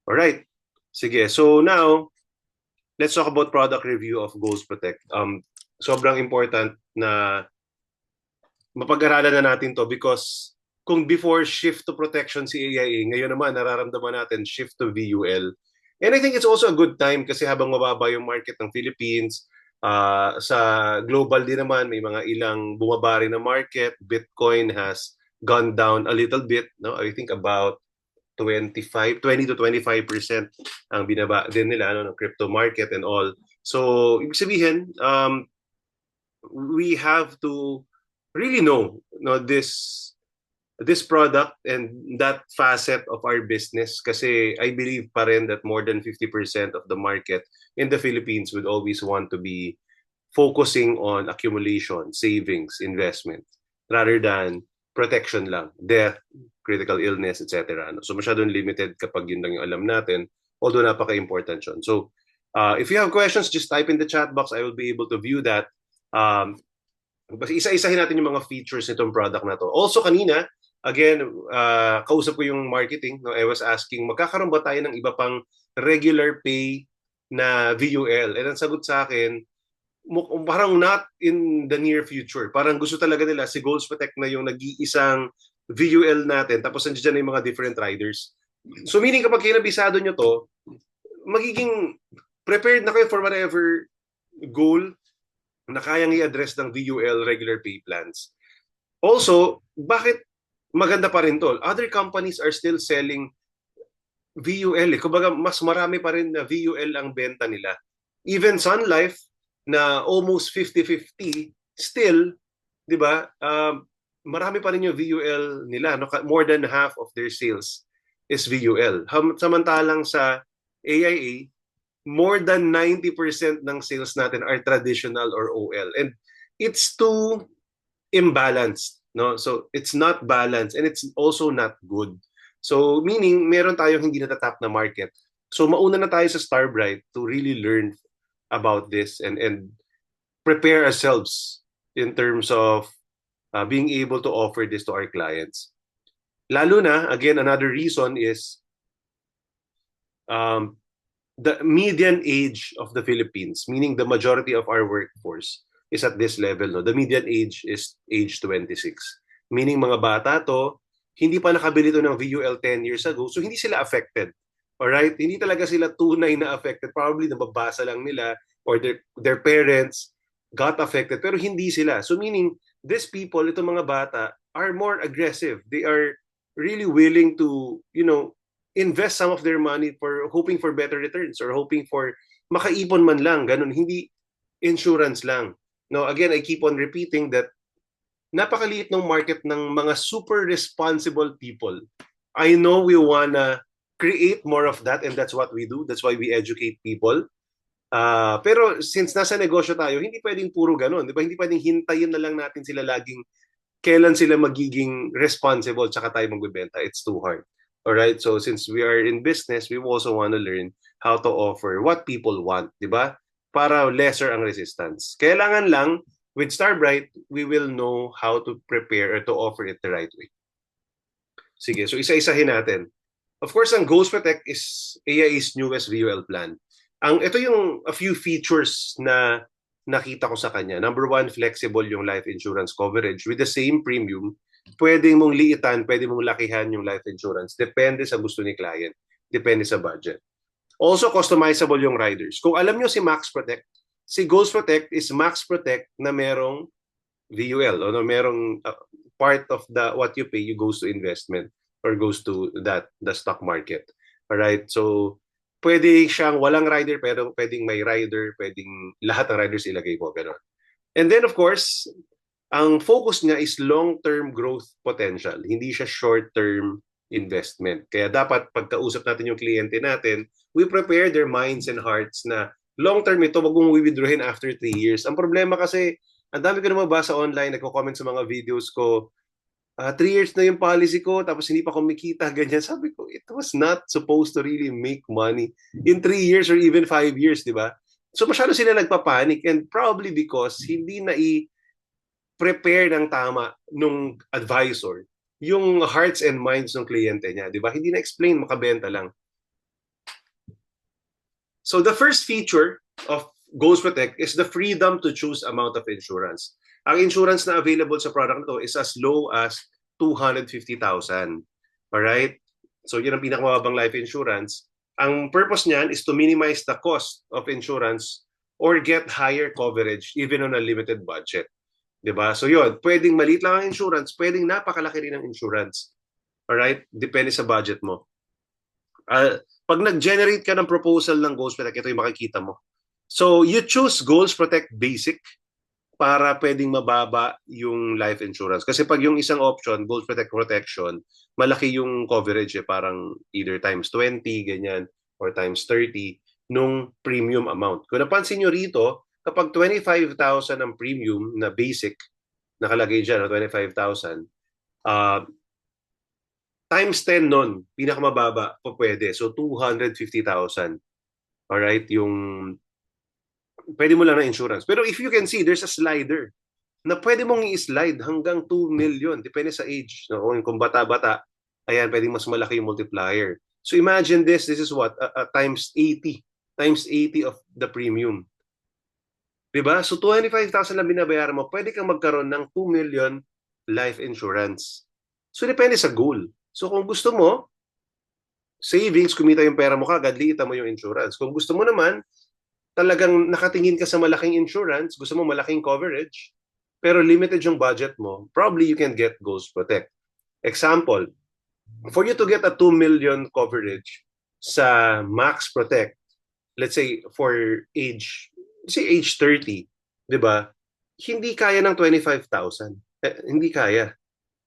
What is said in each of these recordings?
Alright. Sige. So now, let's talk about product review of Ghost Protect. Sobrang important na mapag-aralan na natin to because kung before shift to protection si AIA, ngayon naman nararamdaman natin shift to VUL. And I think it's also a good time kasi habang mababa yung market ng Philippines, sa global din naman may mga ilang bumaba rin na market. Bitcoin has gone down a little bit, no? I think about 20 to 25% ang binaba din nila ng crypto market and all. So, ibig sabihin, we have to really know, no, this product and that facet of our business kasi I believe pa rin that more than 50% of the market in the Philippines would always want to be focusing on accumulation, savings, investment rather than protection lang, death, critical illness, etc. So masyadong limited kapag yun lang yung alam natin, although napaka-important yun. So if you have questions, just type in the chat box. I will be able to view that. Um, Isa-isahin natin yung mga features nitong product na to. Also kanina, again, kausap ko yung marketing. No? I was asking, magkakaroon ba tayo ng iba pang regular pay na VUL? And ang sagot sa akin, parang not in the near future. Parang gusto talaga nila si Goals Protect na yung nag-iisang VUL natin. Tapos nandiyan na yung mga different riders. So meaning kapag kinabisado nyo to, magiging prepared na kayo for whatever goal na kayang i-address ng VUL regular pay plans. Also, bakit maganda pa rin to? Other companies are still selling VUL. Kumbaga, mas marami pa rin na VUL ang benta nila. Even Sun Life, na almost 50-50, still, di ba, marami pa rin yung VUL nila. No? More than half of their sales is VUL. Samantalang sa AIA, more than 90% ng sales natin are traditional or OL. And it's too imbalanced. No? So it's not balanced and it's also not good. So meaning, meron tayong hindi natatap na market. So mauna na tayo sa Starbright to really learn about this and prepare ourselves in terms of being able to offer this to our clients. Lalo na, again, another reason is um, the median age of the Philippines, meaning the majority of our workforce is at this level. No? The median age is age 26. Meaning mga bata to, hindi pa nakabili to ng VUL 10 years ago, so hindi sila affected. Alright? Hindi talaga sila tunay na affected. Probably nababasa lang nila or their parents got affected, pero hindi sila. So meaning, these people, itong mga bata, are more aggressive. They are really willing to, invest some of their money for hoping for better returns or hoping for makaipon man lang, ganun, hindi insurance lang. No, again, I keep on repeating that napakaliit ng market ng mga super responsible people. I know we wanna create more of that and that's what we do. That's why we educate people. Pero since nasa negosyo tayo, hindi pwedeng puro ganun. Di ba? Hindi pwedeng hintayin na lang natin sila laging kailan sila magiging responsible tsaka tayo magbebenta. It's too hard. Alright? So since we are in business, we also want to learn how to offer what people want. Di ba? Para lesser ang resistance. Kailangan lang, with Starbright, we will know how to prepare or to offer it the right way. Sige, so isa-isahin natin. Of course, ang Ghost Protect is AIA's newest VUL plan. Ito yung a few features na nakita ko sa kanya. Number one, flexible yung life insurance coverage. With the same premium, pwede mong liitan, pwede mong lakihan yung life insurance. Depende sa gusto ni client. Depende sa budget. Also, customizable yung riders. Kung alam nyo si Max Protect, si Ghost Protect is Max Protect na merong VUL o na merong part of the what you pay you goes to investment or goes to the stock market. All right? So pwede siyang walang rider pero pwedeng may rider, pwedeng lahat ng riders ilagay mo ganun. And then of course, ang focus niya is long-term growth potential. Hindi siya short-term investment. Kaya dapat pagkausap natin yung kliyente natin, we prepare their minds and hearts na long-term ito, wag mong withdrawin after 3 years. Ang problema kasi, ang dami ko na mabasa online, nagko-comment sa mga videos ko, 3 years na yung policy ko, tapos hindi pa kumikita, ganyan. Sabi ko, it was not supposed to really make money in 3 years or even 5 years, di ba? So masyado sila nagpapanik and probably because hindi na prepare ng tama nung advisor yung hearts and minds ng kliyente niya, di ba? Hindi na explain, makabenta lang. So the first feature of Goals Protect is the freedom to choose amount of insurance. Ang insurance na available sa product na to is as low as 250,000. Alright? So yun ang pinakamababang life insurance. Ang purpose niyan is to minimize the cost of insurance or get higher coverage even on a limited budget. Diba? So yun, pwedeng maliit lang ang insurance, pwedeng napakalaki rin ang insurance. Alright? Depende sa budget mo. Pag nag-generate ka ng proposal ng Goals Protect, ito yung makikita mo. So you choose Goals Protect Basic para pwedeng mababa yung life insurance. Kasi pag yung isang option, Goals Protect Protection, malaki yung coverage parang either times 20, ganyan, or times 30 nung premium amount. Kung napansin nyo rito, kapag 25,000 ang premium na basic, nakalagay dyan, 25,000, times 10 nun, pinakamababa po pwede. So 250,000. Alright, yung pwede mo lang na insurance. Pero if you can see, there's a slider na pwede mong i-slide hanggang 2 million. Depende sa age. No? Kung bata-bata, ayan, pwede mas malaki yung multiplier. So imagine this is what? Times 80. Times 80 of the premium. Diba? So 25,000 lang binabayaran mo, pwede kang magkaroon ng 2 million life insurance. So depende sa goal. So kung gusto mo, savings, kumita yung pera mo kagad, liita mo yung insurance. Kung gusto mo naman, talagang nakatingin ka sa malaking insurance, gusto mo malaking coverage, pero limited yung budget mo, probably you can get Goals Protect. Example, for you to get a 2 million coverage sa Max Protect, let's say for age 30, di ba? Hindi kaya ng 25,000. Hindi kaya.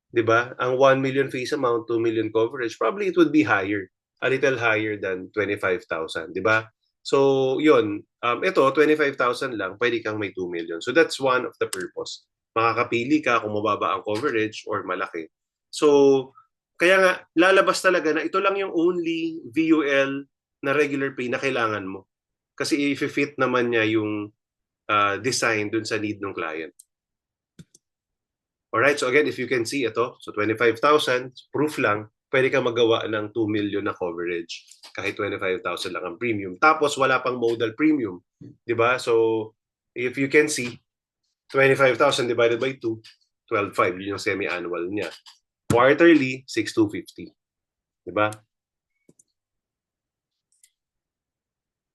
Di ba? Ang 1 million face amount, 2 million coverage, probably it would be higher. A little higher than 25,000. Di ba? So, yun. Ito, 25,000 lang, pwede kang may 2 million. So, that's one of the purpose. Makakapili ka kung mababa ang coverage or malaki. So, kaya nga, lalabas talaga na ito lang yung only VUL na regular pay na kailangan mo. Kasi i-fit naman niya yung design dun sa need ng client. Alright, so again, if you can see ito, so 25,000, proof lang, pwede ka magawa ng 2 million na coverage kahit 25,000 lang ang premium. Tapos wala pang modal premium, 'di ba? So if you can see 25,000 divided by 2, 12,500 yun yung semi-annual niya. Quarterly 6,250, 'di ba?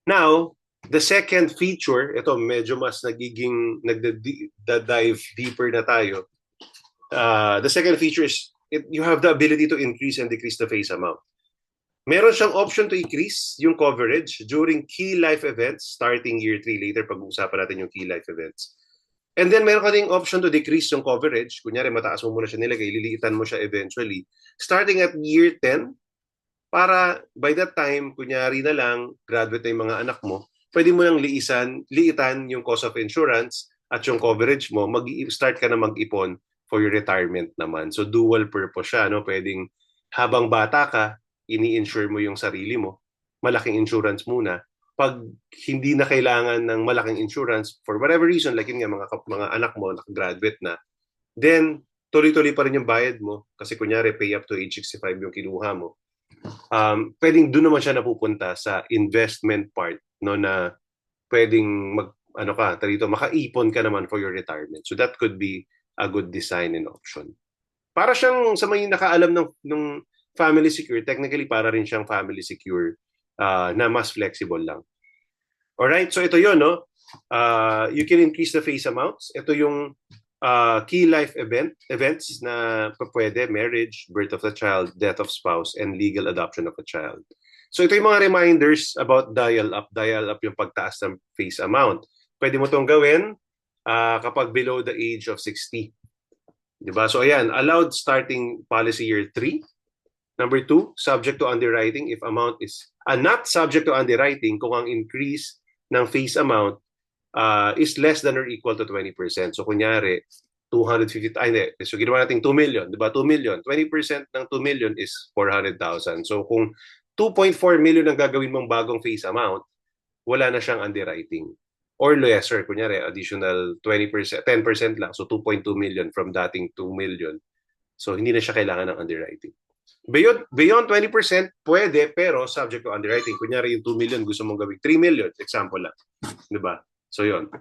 Now, the second feature, ito medyo mas nagiging nagda-dive deeper na tayo. The second feature is you have the ability to increase and decrease the face amount. Meron siyang option to increase yung coverage during key life events starting year 3 later pag-uusapan natin yung key life events. And then meron ka ding option to decrease yung coverage. Kunyari mataas mo muna siya nilagay, liliitan mo siya eventually. Starting at year 10, para by that time, kunyari na lang, graduate na yung mga anak mo, pwede mo nang liitan yung cost of insurance at yung coverage mo, mag-start ka na mag-ipon for your retirement naman. So dual purpose siya, no? Pwedeng habang bata ka, ini-insure mo yung sarili mo, malaking insurance muna. Pag hindi na kailangan ng malaking insurance, for whatever reason, like yun nga, mga anak mo, nakagraduate na, then tuloy-tuloy pa rin yung bayad mo, kasi kunyari, pay up to age 65 yung kinuha mo. Pwedeng doon naman siya napupunta sa investment part, no, na pwedeng makaipon ka naman for your retirement. So that could be a good design and option. Para siyang sa may nakaalam ng family secure, technically para rin siyang family secure na mas flexible lang. Alright, so ito yun, no? You can increase the face amounts. Ito yung key life events na pwede, marriage, birth of a child, death of spouse, and legal adoption of a child. So ito yung mga reminders about dial up. Dial up yung pagtaas ng face amount. Pwede mo itong gawin kapag below the age of 60. Diba? So ayan, allowed starting policy year 3. Number 2, subject to underwriting if amount is not subject to underwriting kung ang increase ng face amount is less than or equal to 20%. So kunyari, 250, so ginawa natin 2 million, diba? 2 million. 20% ng 2 million is 400,000. So kung 2.4 million ang gagawin mong bagong face amount, wala na siyang underwriting. Or lesser, kunyari, additional 20%, 10% lang. So 2.2 million from dating 2 million. So hindi na siya kailangan ng underwriting. Beyond 20%, pwede, pero subject to underwriting. Kunyari yung 2 million, gusto mong gawing 3 million. Example lang. Diba? So, yun.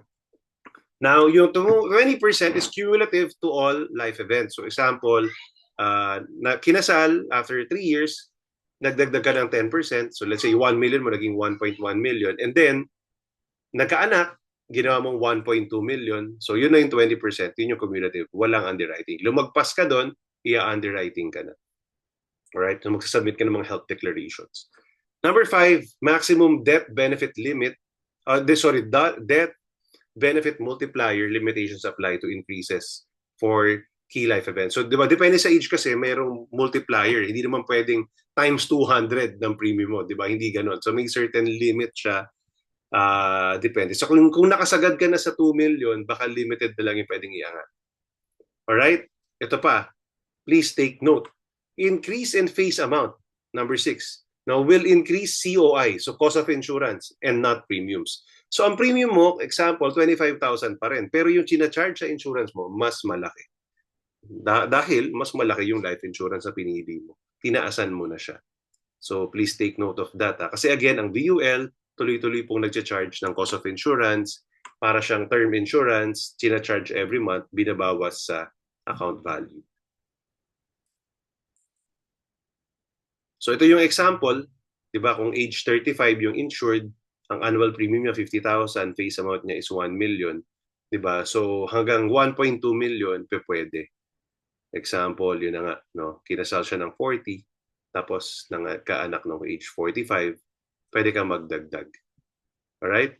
Now, yung 20% is cumulative to all life events. So, example, na kinasal after 3 years, nagdagdag ka ng 10%. So, let's say 1 million mo naging 1.1 million. And then, nagkaanak, ginawa mong 1.2 million. So, yun na yung 20%. Yun yung cumulative. Walang underwriting. Lumagpas ka doon, i-underwriting ka na. Alright? So, magsasubmit ka ng mga health declarations. Number 5, maximum death benefit limit. Death benefit multiplier limitations apply to increases for key life events. So, di ba, depende sa age kasi, mayroong multiplier. Hindi naman pwedeng times 200 ng premium mo, di ba? Hindi ganon. So, may certain limit siya. Depende. So, kung nakasagad ka na sa 2 million, baka limited na lang yung pwedeng iangat. Alright? Ito pa. Please take note. Increase in face amount. Number 6. Now, will increase COI, so cost of insurance, and not premiums. So, ang premium mo, example, 25,000 pa rin. Pero yung charge sa insurance mo, mas malaki. Dahil mas malaki yung life insurance na pinili mo. Tinaasan mo na siya. So, please take note of that. Kasi again, ang VUL, tuloy-tuloy pong nag-charge ng cost of insurance. Para siyang term insurance, charge every month, binabawas sa account value. So, ito yung example. Diba, kung age 35 yung insured, ang annual premium niya 50,000, face amount niya is 1 million. Diba? So hanggang 1.2 million pwede. Example, yun na nga, no? Kinasal siya ng 40, tapos kaanak ng age 45, pwede kang magdagdag. Alright?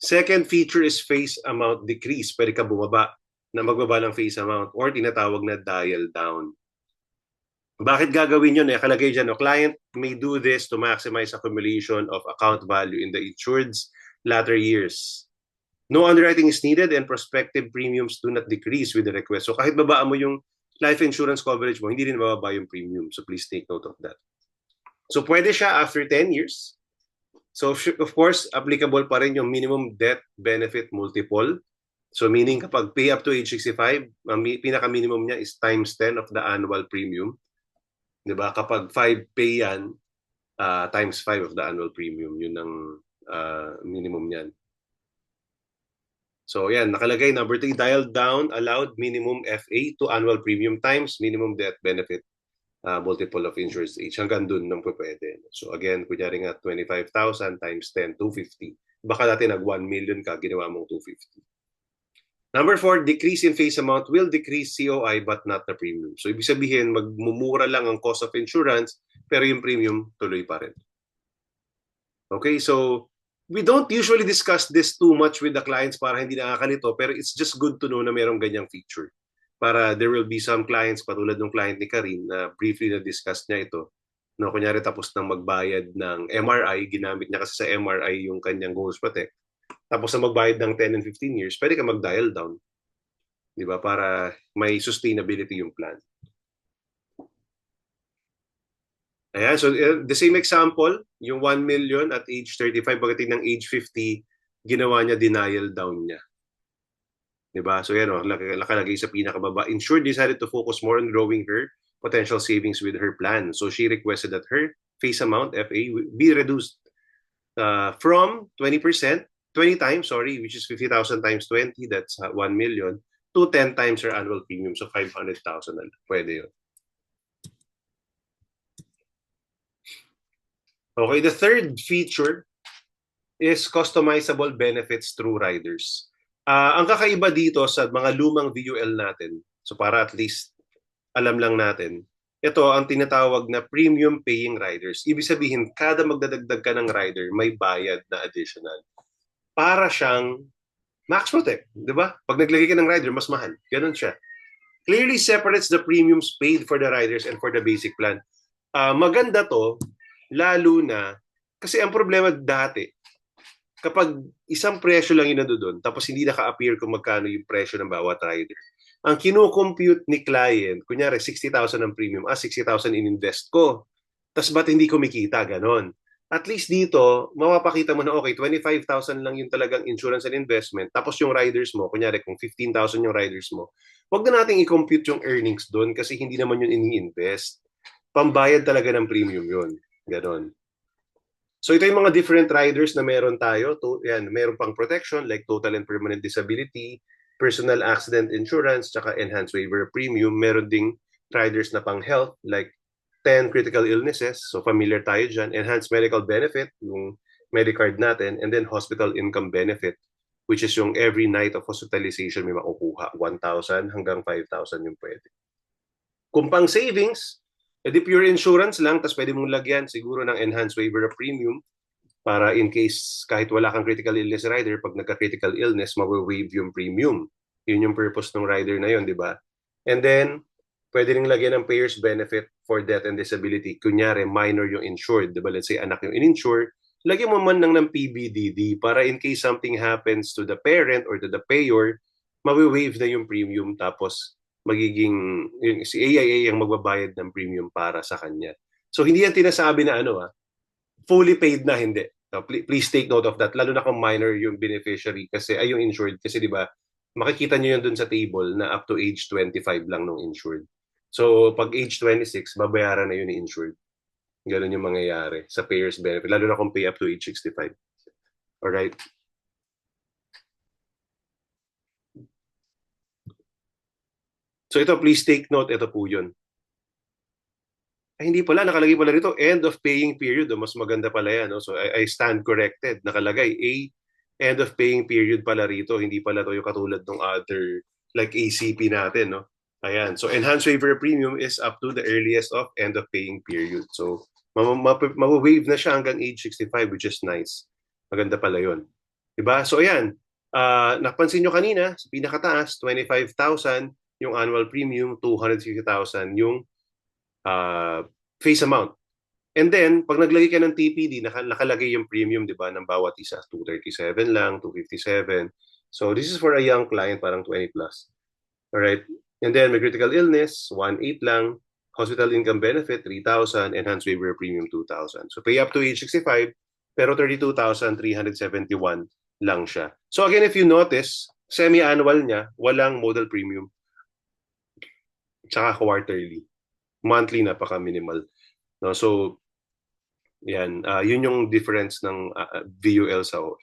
Second feature is face amount decrease. Pwede ka bumaba na magbaba ng face amount or tinatawag na dial down. Bakit gagawin yun? Nakalagay dyan, no? Client may do this to maximize accumulation of account value in the insured's latter years. No underwriting is needed and prospective premiums do not decrease with the request. So kahit babaan mo yung life insurance coverage mo, hindi rin bababa yung premium. So please take note of that. So pwede siya after 10 years. So of course, applicable pa rin yung minimum death benefit multiple. So meaning kapag pay up to age 65, ang pinaka-minimum niya is times 10 of the annual premium. Diba? Kapag 5 pay yan, times 5 of the annual premium. Yun ang minimum niyan. So yan, nakalagay number 3, dial down allowed minimum FA to annual premium times minimum death benefit multiple of insurance age. Hanggang dun nang pwede. So again, kunyari nga 25,000 times 10, 250. Baka dati nag 1 million ka, ginawa mong 250. Number 4, decrease in face amount will decrease COI but not the premium. So ibig sabihin, magmumura lang ang cost of insurance, pero yung premium tuloy pa rin. Okay, so we don't usually discuss this too much with the clients para hindi nakakalito, pero it's just good to know na merong ganyang feature. Para there will be some clients, patulad ng client ni Karin, na briefly na-discuss niya ito. No, kunyari tapos nang magbayad ng MRI, ginamit niya kasi sa MRI yung kanyang Goals Protect. Tapos na magbayad ng 10 and 15 years, pwede ka mag-dial down. Di ba? Para may sustainability yung plan. Ayan, so the same example, yung 1 million at age 35, pagdating ng age 50, ginawa niya, denial down niya. Di ba? So yan, nakalagay sa pinakababa. Insured decided to focus more on growing her potential savings with her plan. So she requested that her face amount, FA, be reduced from 20%, 20 times, which is 50,000 times 20, that's 1 million, to 10 times her annual premium, so 500,000. Pwede yun. Okay, the third feature is customizable benefits through riders. Ang kakaiba dito sa mga lumang VUL natin, so para at least alam lang natin, ito ang tinatawag na premium paying riders. Ibig sabihin, kada magdadagdag ka ng rider, may bayad na additional. Para siyang Max Protect, di ba? Pag naglagay ka ng rider, mas mahal. Ganun siya. Clearly separates the premiums paid for the riders and for the basic plan. Maganda to, lalo na, kasi ang problema dati, kapag isang presyo lang yun doon, tapos hindi naka-appear kung magkano yung presyo ng bawat rider. Ang kino-compute ni client, kunyari 60,000 ang premium, 60,000 in-invest ko. Tapos ba't hindi kumikita? Ganon. At least dito, mapapakita mo na okay, 25,000 lang yung talagang insurance and investment. Tapos yung riders mo, kunyari kung 15,000 yung riders mo, wag na nating i-compute yung earnings doon kasi hindi naman yun ini-invest. Pambayad talaga ng premium yun. Ganon. So ito yung mga different riders na meron tayo. Yan, meron pang protection like total and permanent disability, personal accident insurance, tsaka enhanced waiver premium. Meron ding riders na pang health like 10 critical illnesses. So familiar tayo dyan. Enhanced medical benefit, yung Medicard natin. And then hospital income benefit, which is yung every night of hospitalization may makukuha. 1,000 hanggang 5,000 yung pwede. Kung pang savings, edi pure insurance lang, tapos pwede mong lagyan siguro ng enhanced waiver of premium para in case kahit wala kang critical illness rider, pag nagka-critical illness, mawi-waive yung premium. Yun yung purpose ng rider na yun, di ba? And then, pwede rin lagyan ng payer's benefit for death and disability. Kunyari, minor yung insured. Di ba? Let's say, anak yung in-insure. Lagyan mo man lang ng PBDD para in case something happens to the parent or to the payer, mawi-waive na yung premium tapos magiging si AIA ang magbabayad ng premium para sa kanya. So hindi yan tinasabi na fully paid na, hindi. So, please take note of that lalo na kung minor yung beneficiary kasi ay yung insured kasi 'di ba? Makikita niyo yun dun sa table na up to age 25 lang nung insured. So pag age 26 babayaran na yun ni insured. Ganun yung mangyayari sa payers benefit lalo na kung pay up to age 65. All right? So ito, please take note, ito po yun. Ay, hindi pala, nakalagay pala rito, end of paying period. Mas maganda pala yan. No? So I stand corrected. Nakalagay, end of paying period pala rito. Hindi pala to yung katulad ng other, like ACP natin. No? Ayan. So enhanced waiver premium is up to the earliest of end of paying period. So ma-waive na siya hanggang age 65, which is nice. Maganda pala yun. Diba? So ayan, napansin nyo kanina, sa pinakataas, 25,000 yung annual premium, 260,000 yung face amount. And then, pag naglagay ka ng TPD, nakalagay yung premium, di ba, ng bawat isa. 237 lang, 257. So, this is for a young client, parang 20 plus. Alright? And then, may critical illness, 1.8 lang. Hospital income benefit, 3,000. Enhanced waiver premium, 2,000. So, pay up to age 65, pero 32,371 lang siya. So, again, if you notice, semi-annual niya, walang modal premium. Tsaka quarterly. Monthly, napaka-minimal. No? So, yan. Yun yung difference ng VUL sa OL.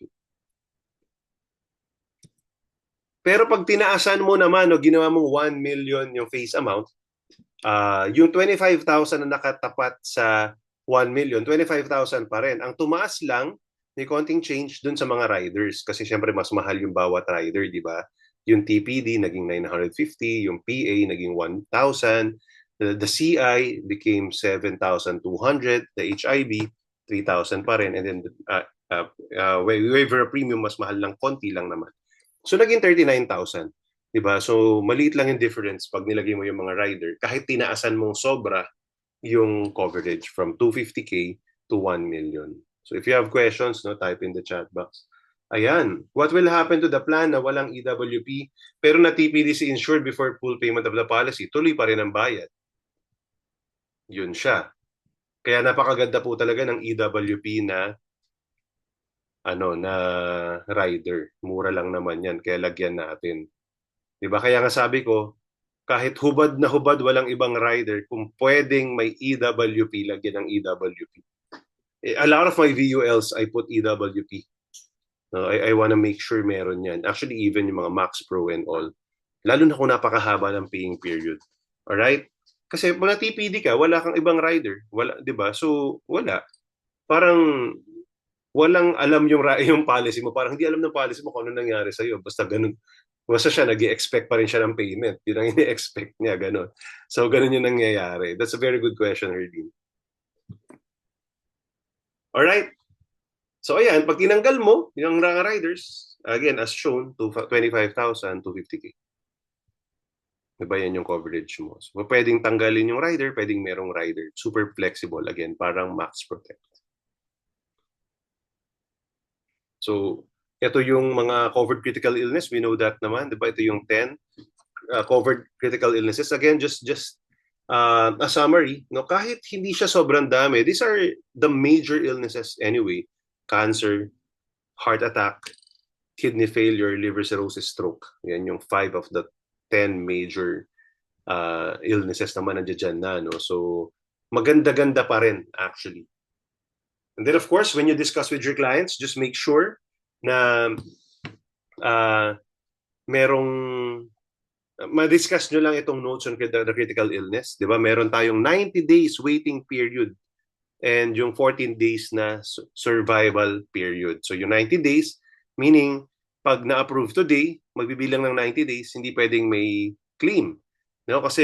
Pero pag tinaasan mo naman, no, ginawa mong 1 million yung face amount, yung 25,000 na nakatapat sa 1 million, 25,000 pa rin. Ang tumaas lang, may konting change dun sa mga riders kasi syempre mas mahal yung bawat rider, di ba? Yung TPD naging 950, yung PA naging 1,000, the CI became 7,200, the HIB 3,000 pa rin, and then waiver premium mas mahal lang, konti lang naman. So naging 39,000. Diba? So maliit lang yung difference pag nilagay mo yung mga rider kahit tinaasan mong sobra yung coverage from 250K to 1 million. So if you have questions, no, type in the chat box. Ayan. What will happen to the plan na walang EWP pero na TPD si insured before full payment of the policy? Tuloy pa rin ang bayad. Yun siya. Kaya napakaganda po talaga ng EWP na na rider. Mura lang naman yan. Kaya lagyan natin. Diba? Kaya nga sabi ko, kahit hubad na hubad, walang ibang rider, kung pwedeng may EWP, lagyan ng EWP. A lot of my VULs, I put EWP. I want to make sure meron yan. Actually, even yung mga Max Pro and all. Lalo na kung napakahaba ng paying period. Alright? Kasi kung na-TPD ka, wala kang ibang rider. Wala, di ba? So, wala. Parang walang alam yung policy mo. Parang hindi alam ng policy mo kung ano nangyari sa'yo. Basta ganun. Basta siya, nag-expect pa rin siya ng payment. Yun ang ini-expect niya, ganun. So, ganun yung nangyayari. That's a very good question, Herdine. Alright. So, ayan, pag tinanggal mo, yung Ranga Riders, again, as shown, 25,000 to 50K. Diba yan yung coverage mo? So, pwedeng tanggalin yung rider, pwedeng merong rider. Super flexible, again, parang Max Protect. So, ito yung mga covered critical illness. We know that naman, diba? Ito yung 10 covered critical illnesses. Again, just a summary, no, kahit hindi siya sobrang dami, these are the major illnesses anyway. Cancer, heart attack, kidney failure, liver cirrhosis, stroke. Yan yung 5 of the 10 major illnesses naman nandiyan na, no? So, maganda-ganda pa rin actually. And then of course, when you discuss with your clients, just make sure na uh, merong ma-discuss nyo lang itong notes on the critical illness. Di ba? Meron tayong 90 days waiting period and yung 14 days na survival period. So yung 90 days, meaning pag na-approve today, magbibilang ng 90 days, hindi pwedeng may claim. No? Kasi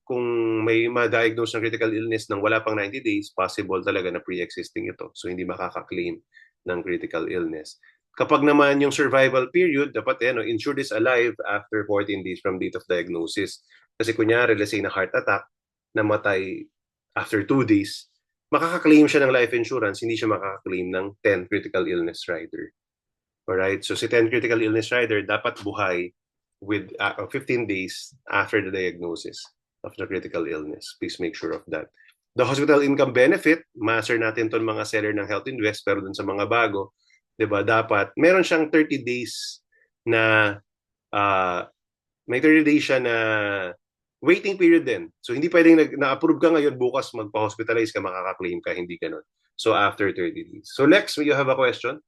kung may ma-diagnose ng critical illness nang wala pang 90 days, possible talaga na pre-existing ito. So hindi makaka-claim ng critical illness. Kapag naman yung survival period, dapat insured is alive after 14 days from date of diagnosis. Kasi kunyari, let's say na heart attack, namatay after 2 days, makaka-claim siya ng life insurance, hindi siya makaka-claim ng 10 critical illness rider. Alright? So si 10 critical illness rider dapat buhay with 15 days after the diagnosis of the critical illness. Please make sure of that. The hospital income benefit, master natin itong mga seller ng Health Invest, pero dun sa mga bago, 'di ba? Dapat meron siyang 30 days na may 30 days siya na waiting period din. So hindi pwedeng na-approve ka ngayon, bukas magpa-hospitalize ka, makaka-claim ka, hindi ganun. So after 30 days. So Lex, you have a question?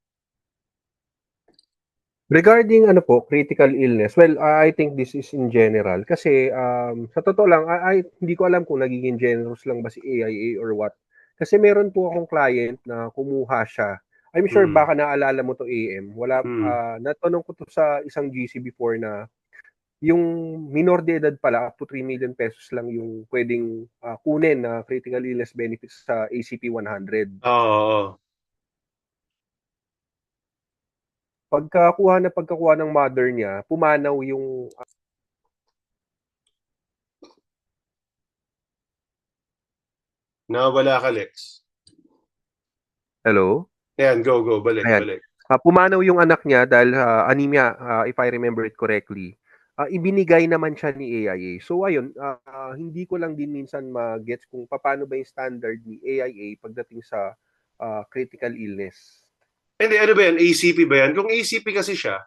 Regarding ano po, critical illness, well, I think this is in general kasi sa totoo lang, hindi ko alam kung nagiging generous lang ba si AIA or what. Kasi meron po akong client na kumuha siya. I'm sure baka naalala mo to AM. Natanong ko to sa isang GC before na yung minor de edad pala up to 3 million pesos lang yung pwedeng kunin na critical illness benefits sa ACP 100. Oo. Pagkakuha ng mother niya, pumanaw yung Nawala ka, Lex. Hello? Ayan, go. Balik. Pumanaw yung anak niya dahil anemia, if I remember it correctly. Ibinigay naman siya ni AIA. So ayun, hindi ko lang din minsan ma-gets kung paano ba yung standard ni AIA pagdating sa critical illness. Hindi, ano ba yan? ACP ba yan? Kung ACP kasi siya,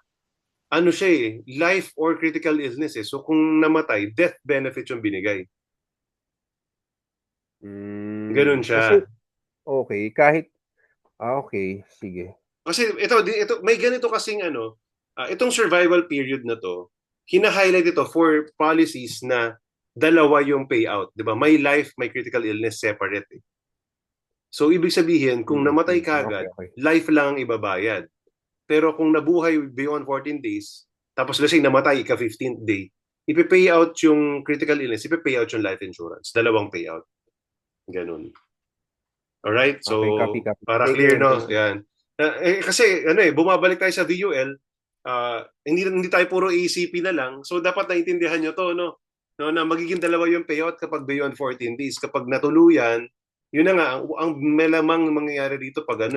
ano siya life or critical illness eh. So kung namatay, death benefit yung binigay. Ganun siya. Kasi, okay, kahit, okay, sige. Kasi ito, may ganito kasing itong survival period na to, hina-highlight ito for policies na dalawa yung payout. Di ba? May life, may critical illness separate eh. So, ibig sabihin, kung namatay ka agad, life lang ang ibabayad. Pero kung nabuhay beyond 14 days, tapos let's say namatay ka 15th day, ipe-pay out yung critical illness, ipe-pay out yung life insurance. Dalawang payout. Ganun. Alright? So, copy. para clear, no? Yan. Kasi, bumabalik tayo sa VUL, hindi tayo puro ACP na lang. So, dapat naintindihan nyo to, no? Na magiging dalawa yung payout kapag beyond 14 days. Kapag natuluyan, yun na nga, ang melamang mangyayari dito pag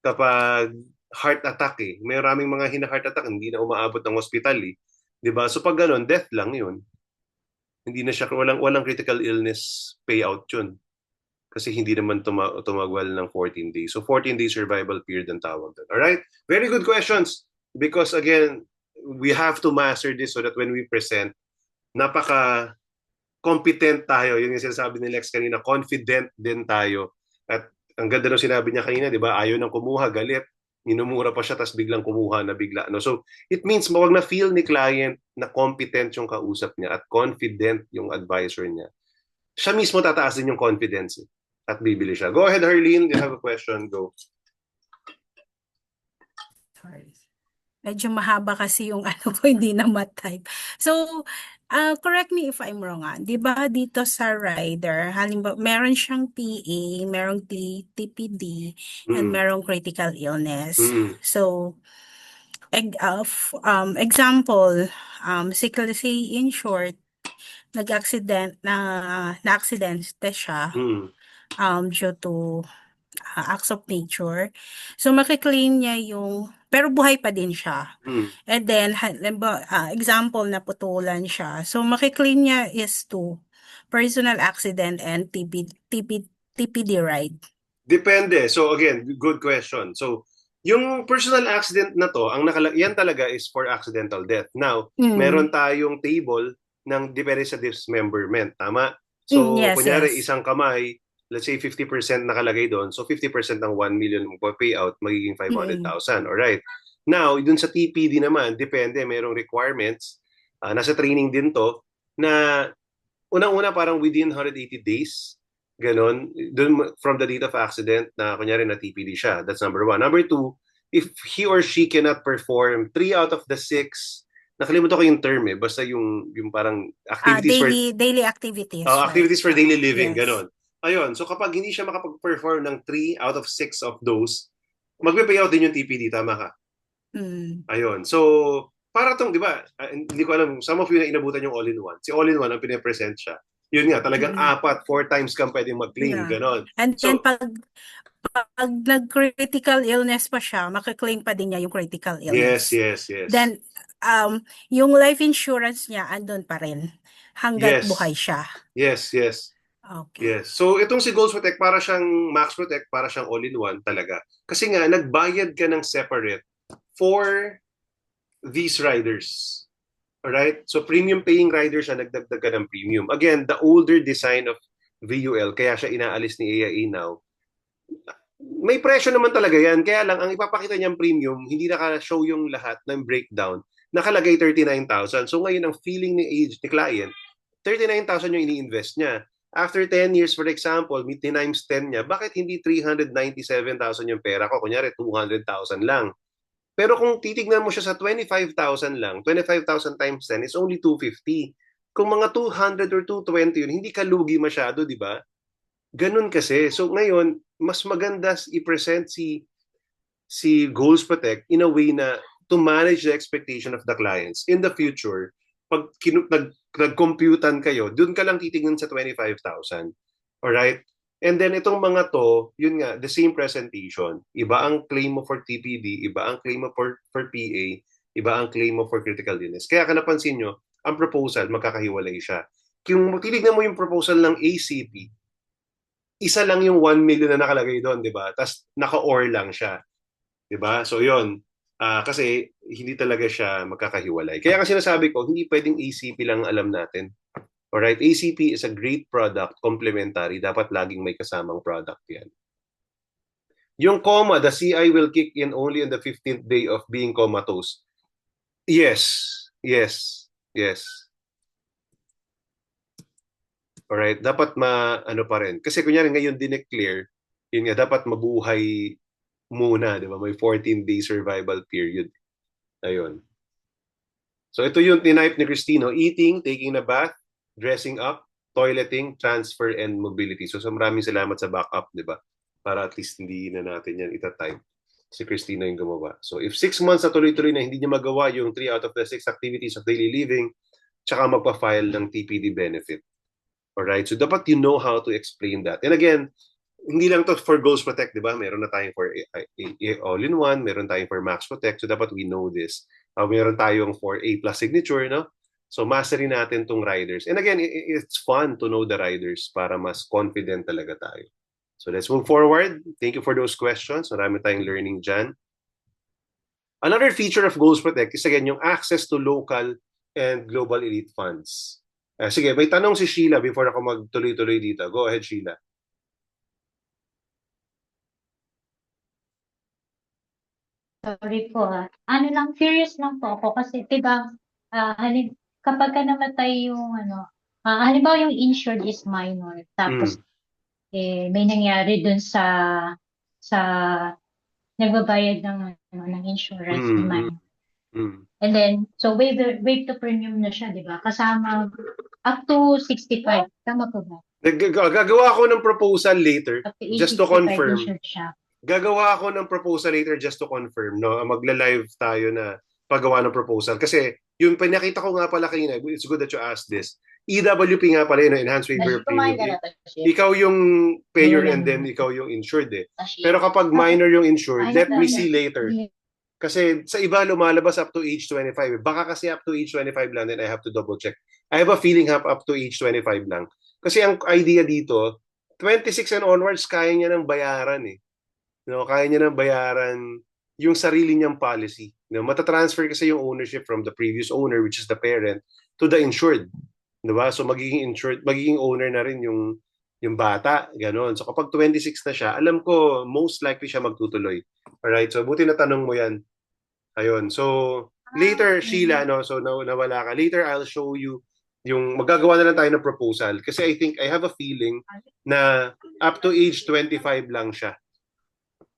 kapag heart attack eh. May maraming mga hina-heart attack, hindi na umaabot ng hospital eh. 'Di ba? So pag ganun, death lang yun. Hindi na siya, walang critical illness payout yun. Kasi hindi naman tumagwal ng 14 days. So 14 days survival period ang tawag doon. Alright? Very good questions. Because again, we have to master this so that when we present, napaka competent tayo. Yun yung sinasabi ni Lex kanina, confident din tayo. At ang ganda nung sinabi niya kanina, di ba? Ayaw nang kumuha, galit. Minumura pa siya, tapos biglang kumuha na bigla. No? So, it means mawag na feel ni client na competent yung kausap niya at confident yung advisor niya. Siya mismo tataas din yung confidence at bibili siya. Go ahead, Harleen. You have a question? Go. Sorry. Medyo mahaba kasi yung ko, hindi na ma-type. So, correct me if I'm wrong. Di ba dito sa rider, halimbawa, meron siyang PA, merong TPD, and merong critical illness. So, example, say in short, na-accident siya due to acts of nature. So, makiklaim niya pero buhay pa din siya. And then, example, naputulan siya. So, makiklaim niya is to personal accident and TPD, right? Depende. So again, good question. So yung personal accident na to, yan talaga is for accidental death. Now, meron tayong table ng depende sa dismemberment, tama? So Yes, kunyari yes. isang kamay, let's say 50% nakalagay doon. So 50% ng 1 million mo payout magiging 500,000. Alright. Now, dun sa TPD naman, depende, merong requirements. Nasa training din to na unang-una parang within 180 days, ganon, dun, from the date of accident na kunyari na TPD siya. That's number one. Number two, if he or she cannot perform 3 out of the 6, nakalimutan ko yung term basta yung parang activities daily activities, activities for daily living, yes. ganon. Ayun, so kapag hindi siya makapag-perform ng 3 out of 6 of those, magpe-payout din yung TPD, tama ka? Ayun, so para tong, di ba, hindi ko alam, some of you na inabutan yung all-in-one. Si all-in-one, ang pinapresent siya. Yun nga, talagang 4 times kang pwedeng mag-claim, ganon. And then pag nag-critical illness pa siya, makaklaim pa din niya yung critical illness. Yes. Then, yung life insurance niya, andun pa rin hanggat buhay siya. Yes. Okay. Yes. So itong si Goals Protect, para siyang Max Protect, para siyang all-in-one talaga. Kasi nga, nagbayad ka ng separate for these riders. Alright? So premium paying riders siya, nagdagdag ka ng premium. Again, the older design of VUL, kaya siya inaalis ni AIA now, may presyo naman talaga yan. Kaya lang, ang ipapakita niyang premium, hindi naka-show yung lahat ng breakdown. Nakalagay 39,000. So ngayon, ang feeling ni client, 39,000 yung ini-invest niya. After 10 years, for example, times 10 niya, bakit hindi 397,000 yung pera ko? Kunyari, 200,000 lang. Pero kung titignan mo siya sa 25,000 lang, 25,000 times 10 is only 250. Kung mga 200 or 220 yun, hindi ka lugi masyado, di ba? Ganun kasi. So ngayon, mas maganda i-present si Goals Protect in a way na to manage the expectation of the clients. In the future, pag nag-computan kayo, dun ka lang titignan sa 25,000. Alright? And then itong mga to, yun nga, the same presentation. Iba ang claim mo for TPD, iba ang claim mo for PA, iba ang claim mo for critical illness. Kaya napansin nyo, ang proposal, magkakahiwalay siya. Kung titignan mo yung proposal ng ACP, isa lang yung 1 million na nakalagay doon, di ba? Tapos naka-or lang siya. Di ba? So yun, kasi hindi talaga siya magkakahiwalay. Kaya kasi nasabi ko, hindi pwedeng ACP lang alam natin. Alright, ACP is a great product, complementary. Dapat laging may kasamang product yan. Yung coma, the CI will kick in only on the 15th day of being comatose. Yes. Alright, dapat ano pa rin. Kasi kunyari ngayon dineclare, yun nga, dapat mabuhay muna, di ba? May 14-day survival period. Ayun. So ito yung tinipe ni Cristino, eating, taking a bath, dressing up, toileting, transfer, and mobility. So maraming salamat sa backup, di ba? Para at least hindi na natin yan itatype. Si Cristino yung gumawa. So if 6 months na tuloy-tuloy na hindi niya magawa yung 3 out of the 6 activities of daily living, tsaka magpa-file ng TPD benefit. Alright? So dapat you know how to explain that. And again, hindi lang to for Goals Protect, di ba? Meron na tayong for all-in-one, meron tayong for Max Protect. So dapat we know this. Meron tayong for A+ signature, no? So mastery natin tong riders. And again, it's fun to know the riders para mas confident talaga tayo. So let's move forward. Thank you for those questions. Marami tayong learning dyan. Another feature of Goals Protect is again yung access to local and global elite funds. Sige, may tanong si Sheila before ako magtuloy-tuloy dito. Go ahead, Sheila. Sorry po Ano lang, curious lang po ako kasi diba, kapag ka namatay yung halimbawa yung insured is minor, tapos may nangyari dun sa nagbabayad ng insurance ni minor. And then, so waive the premium na siya, diba? Kasama up to 65. Tama po ba? Gagawa ako ng proposal later Up to just to 65 confirm. insured siya. Gagawa ako ng proposal later just to confirm, no? Magla-live tayo na paggawa ng proposal. Kasi yung pinakita ko nga pala kanina, it's good that you asked this. EWP nga pala yun, Enhanced Waiver Premium. Ikaw yung payer and then ikaw yung insured eh. Pero kapag minor yung insured, let me see later. Kasi sa iba lumalabas up to age 25. Baka kasi up to age 25 lang, then I have to double check. I have a feeling up to age 25 lang. Kasi ang idea dito, 26 and onwards, kaya niya ng bayaran eh. Kaya niya ng bayaran yung sarili niyang policy. Matatransfer kasi yung ownership from the previous owner, which is the parent, to the insured. Diba? So magiging insured, magiging owner na rin yung bata, gano'n. So kapag 26 na siya, alam ko most likely siya magtutuloy. Alright, so buti na tanong mo yan. Ayun. So later, Sheila, so nawala ka. Later, I'll show you yung magagawa na lang tayo ng proposal. Kasi I think, I have a feeling na up to age 25 lang siya.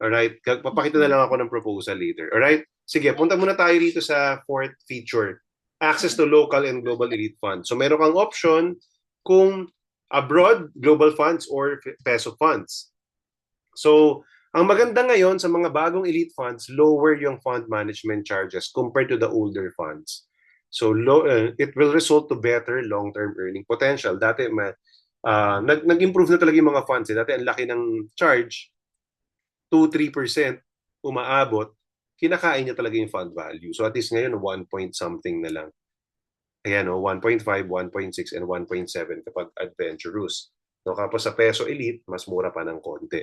Alright? Papakita na lang ako ng proposal later. Alright? Sige, punta muna tayo dito sa fourth feature. Access to local and global elite funds. So meron kang option kung abroad, global funds, or peso funds. So, ang maganda ngayon sa mga bagong elite funds, lower yung fund management charges compared to the older funds. So, it will result to better long-term earning potential. Dati, nag-improve na talaga yung mga funds. Dati, ang laki ng charge, 2-3% umaabot, kinakain niya talaga yung fund value. So, at least ngayon, 1 point something na lang. Ayan, 1.5, 1.6, and 1.7 kapag adventurous. So, kapag sa peso elite, mas mura pa ng konti.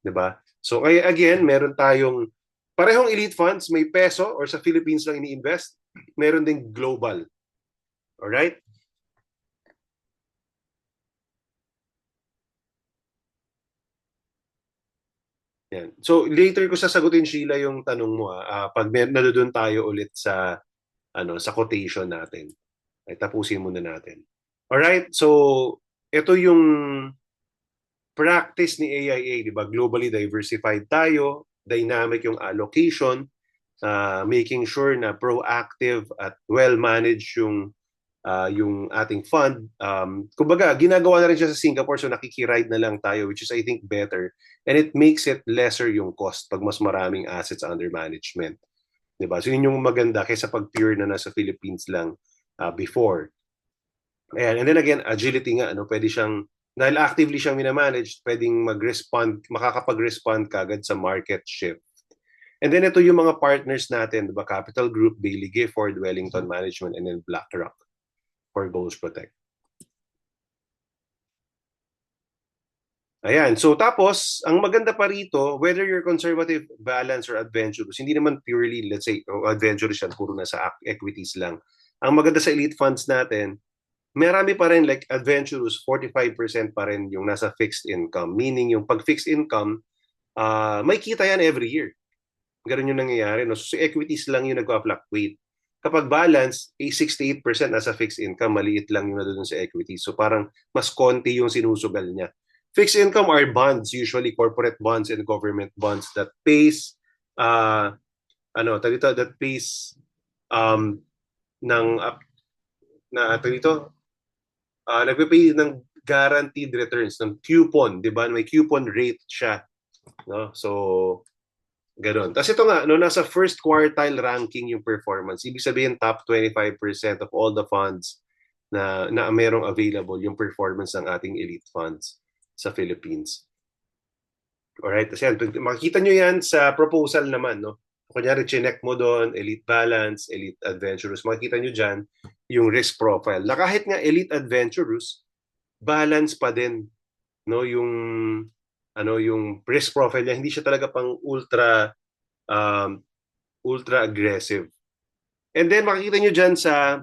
Diba? So, again, meron tayong parehong elite funds, may peso or sa Philippines lang ini-invest, meron ding global. Alright? Yan. So, later ko sasagutin, Sheila, yung tanong mo pag nadoon tayo ulit sa quotation natin. Ay, tapusin muna natin. Alright, so ito yung practice ni AIA, di ba? Globally diversified tayo, dynamic yung allocation, making sure na proactive at well-managed yung ating fund. Kumbaga, ginagawa na rin siya sa Singapore, so nakikiride na lang tayo, which is I think better. And it makes it lesser yung cost pag mas maraming assets under management. Di ba? So yun yung maganda kaysa pag pure na nasa Philippines lang before. Ayan. And then again, agility nga, pwede siyang, dahil actively siyang minamanage, pwedeng makakapag-respond kagad sa market shift. And then ito yung mga partners natin, diba? Capital Group, Bailey Gifford, Wellington Management, and then BlackRock for Goals Protect. Ayan. So tapos, ang maganda pa rito, whether you're conservative, balanced, or adventurous, hindi naman purely, let's say, adventurous yan, puro nasa equities lang. Ang maganda sa elite funds natin, marami pa rin like adventurous, 45% pa rin yung nasa fixed income. Meaning yung pag fixed income, may kita yan every year. Ganun yung nangyayari. No? So equities lang yung nagpa-fluctuate. Kapag balance, 68% nasa fixed income, maliit lang yung nandun sa equities. So parang mas konti yung sinusugal niya. Fixed income are bonds, usually corporate bonds and government bonds that pays nagpe-pay ng guaranteed returns, ng coupon, di ba? May coupon rate siya. No? So, ganoon. Tapos ito nga, nasa first quartile ranking yung performance. Ibig sabihin, top 25% of all the funds na merong available yung performance ng ating elite funds sa Philippines. Alright, kasi yan, makikita nyo yan sa proposal naman, no? Kunyari, chinek mo doon, elite balance, elite adventurous, makikita nyo dyan yung risk profile. Na kahit nga elite adventurous, balance pa din, no? Yung risk profile niya, hindi siya talaga pang ultra aggressive. And then, makikita nyo dyan sa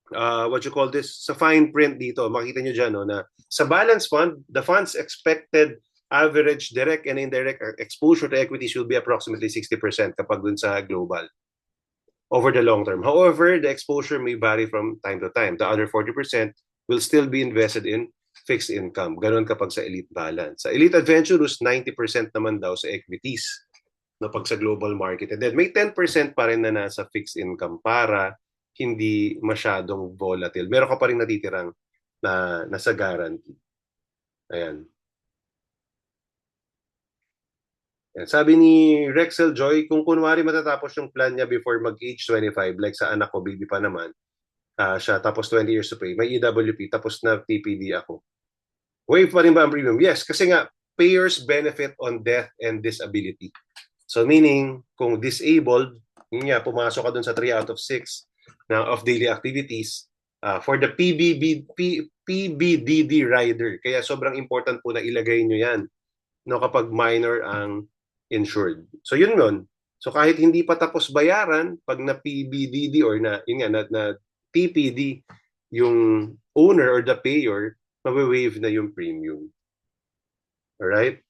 sa fine print dito, makikita nyo dyan, no, na sa balance fund, the fund's expected average direct and indirect exposure to equities will be approximately 60% kapag dun sa global over the long term. However, the exposure may vary from time to time. The other 40% will still be invested in fixed income. Ganon kapag sa elite balance. Sa elite adventurous, 90% naman daw sa equities no, pag sa global market. And then may 10% pa rin na nasa fixed income para hindi masyadong volatile. Meron ka pa rin natitirang na nasa guarantee. Ayan. Sabi ni Rexel Joy, kung kunwari matatapos yung plan niya before mag-age 25, like sa anak ko, baby pa naman, siya, tapos 20 years to pay, may EWP, tapos na TPD ako. Waive pa rin ba ang premium? Yes, kasi nga, payers benefit on death and disability. So meaning, kung disabled, yun nga, pumasok ka dun sa 3 out of 6 of daily activities for the PBDD rider. Kaya sobrang important po na ilagay nyo yan, no, kapag minor ang insured. So yun nun. So kahit hindi pa tapos bayaran, pag na PBDD or yun nga, na TPD, yung owner or the payer, mawi-waive na yung premium. Alright?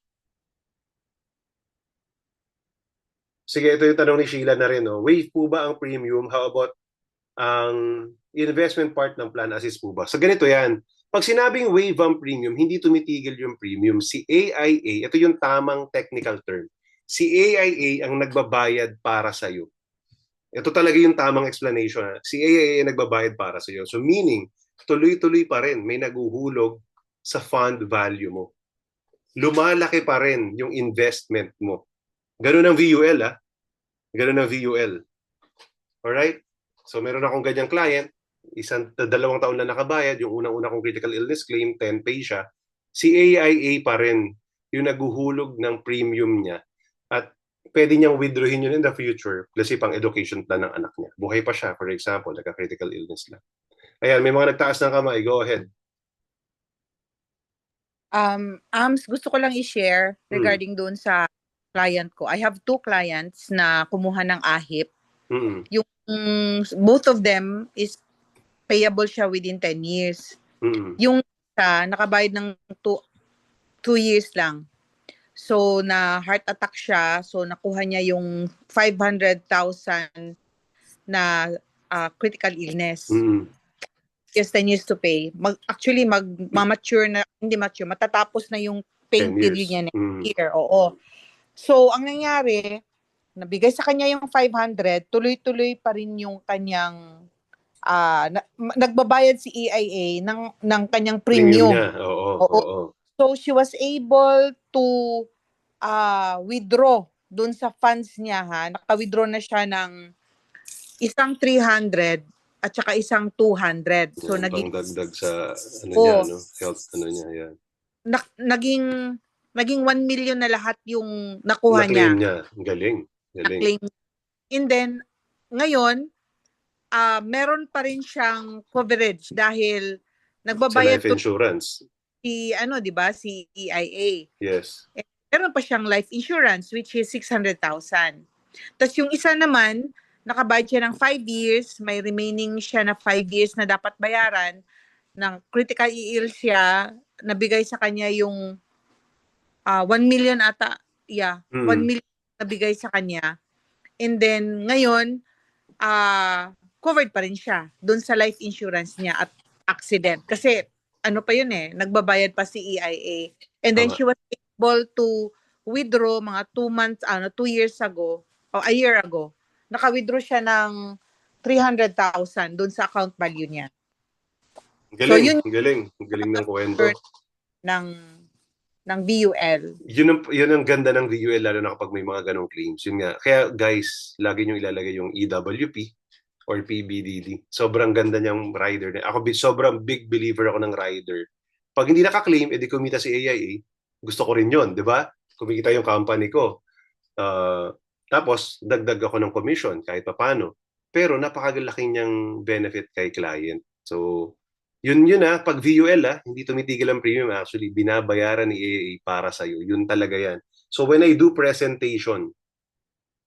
Sige, ito yung tanong ni Sheila na rin. No? Waive po ba ang premium? How about ang investment part ng plan assist po ba? So ganito yan. Pag sinabing waive ang premium, hindi tumitigil yung premium. Si AIA, ito yung tamang technical term. Si AIA ang nagbabayad para sa'yo. Ito talaga yung tamang explanation. Si AIA ang nagbabayad para sa'yo. So meaning, tuloy-tuloy pa rin, may naguhulog sa fund value mo. Lumalaki pa rin yung investment mo. Ganun ang VUL, Ganun ang VUL. Alright? So meron akong ganyang client, 2 taon na nakabayad, yung unang-una kong critical illness claim, 10 pay siya. Si AIA pa rin yung naguhulog ng premium niya at pwede niyang withdrawin yun in the future kasi pang education plan ng anak niya. Buhay pa siya, for example, nagka-critical illness lang. Ayan, may mga nagtaas ng kamay. Go ahead. Gusto ko lang i-share regarding doon sa client ko. I have 2 clients na kumuha ng AHIP. Yung both of them is payable siya within 10 years. Yung isa, nakabayad ng 2 years lang. So, na heart attack siya. So, nakuha niya yung 500,000 na critical illness. Yes, 10 years to pay. Actually, mature na, hindi mature, matatapos na yung paying period niya next year. Oo. So, ang nangyari, nabigay sa kanya yung 500, tuloy-tuloy pa rin yung kanyang, nagbabayad si EIA ng kanyang premium. Niya. Oo. So, she was able to withdraw dun sa funds niya, Naka-withdraw na siya ng isang 300 at saka isang 200. So, naging dagdag sa niya, health niya, yan. Naging 1 million na lahat yung nakuha niya. Galing. Na-claim. And then, ngayon, meron pa rin siyang coverage dahil nagbabayad sa life insurance. Si EIA. Yes. Meron pa siyang life insurance which is 600,000. Tapos yung isa naman, nakabayad siya ng 5 years, may remaining siya na 5 years na dapat bayaran ng critical ill siya, nabigay sa kanya yung 1 million ata. Yeah, 1 million nabigay sa kanya. And then ngayon, covered pa rin siya doon sa life insurance niya at accident. Kasi nagbabayad pa si EIA. And then she was able to withdraw mga 2 years ago, o a year ago. Naka-withdraw siya ng 300,000 doon sa account value niya. Galing, galing ng kwento. Ng VUL. Yun ang ganda ng VUL, lalo na kapag may mga ganong claims. Yun nga. Kaya guys, lagi nyo ilalagay yung EWP or PBDD. Sobrang ganda niyang rider. Ako sobrang big believer ako ng rider. Pag hindi naka-claim, edi kumita si AIA, gusto ko rin yun, di ba? Kumikita yung company ko. Tapos, dagdag ako ng commission kahit paano. Pero napakalaki niyang benefit kay client. So, yun pag VUL hindi tumitigil ang premium. Actually, binabayaran ni AIA para sa'yo. Yun talaga yan. So, when I do presentation,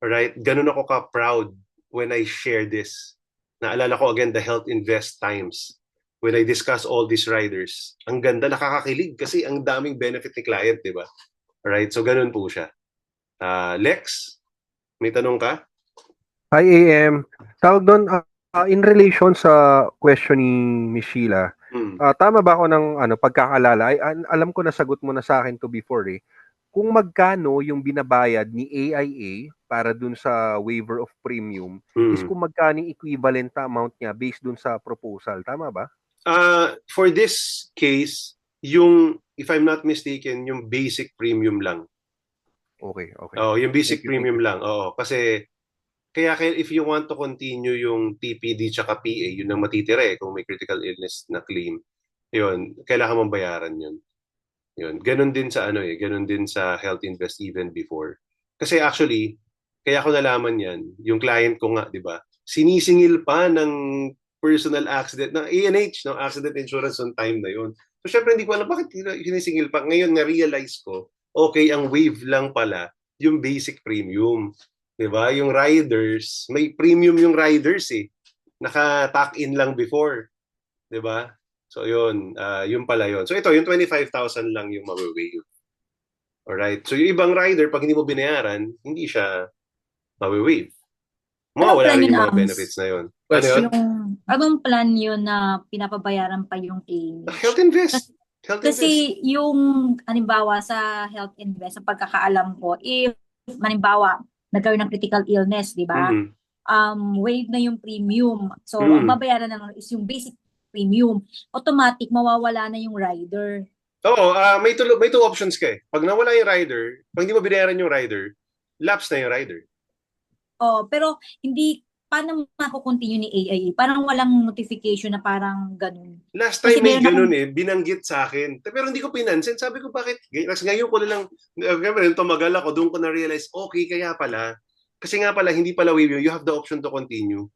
alright, ganun ako ka-proud when I share this. Naalala ko again, the Health Invest Times. When I discuss all these riders, ang ganda, nakakakilig kasi ang daming benefit ni client, di ba? Alright, so ganun po siya. Lex, may tanong ka? Hi, AM. Tawag doon, in relation sa question ni Miss Sheila, tama ba ako ng pagkakalala? Alam ko na sagot mo na sa akin to before Kung magkano yung binabayad ni AIA para dun sa waiver of premium is kung magkano yung equivalent na amount niya based dun sa proposal. Tama ba? For this case, yung, if I'm not mistaken, yung basic premium lang. Okay. Yung basic premium lang. Oo, kasi kaya if you want to continue yung TPD tsaka PA, yun ang matitira kung may critical illness na claim. Yun, kailangan mong bayaran yun. Yun, ganun din sa ganun din sa Health Invest even before. Kasi actually, kaya ko nalaman yan, yung client ko nga, di ba? Sinisingil pa ng personal accident, ng ANH, ng accident insurance on time na yun. So syempre hindi ko alam bakit sinisingil pa. Ngayon na-realize ko, okay, ang wave lang pala yung basic premium. Di ba? Yung riders, may premium yung riders eh. Naka-tack in lang before. Di ba? So yun, yun pala yun. So ito, yung 25,000 lang yung mawi-wave. Alright? So yung ibang rider, pag hindi mo binayaran, hindi siya mawi-wave. Mawawala rin yung mga benefits na yun. Ano yun? Anong plan yun na pinapabayaran pa yung Health Invest. Health Invest. Kasi yung, halimbawa sa Health Invest, sa pagkakaalam ko, if, halimbawa, nagkaroon ng critical illness, di ba? Wave na yung premium. So, ang babayaran na lang is yung basic premium. Automatic, mawawala na yung rider. Oo, may two options ka eh. Pag nawala yung rider, pag hindi mo binayaran yung rider, lapse na yung rider. Oh, pero hindi, paano mako-continue ni AIA? Parang walang notification na parang ganun. Last time may ganun eh, binanggit sa akin. Pero hindi ko pinansin. Sabi ko bakit? Kasi ngayon ko na lang, tumagal ako, doon ko na-realize, okay, kaya pala. Kasi nga pala, hindi pala waive you have the option to continue.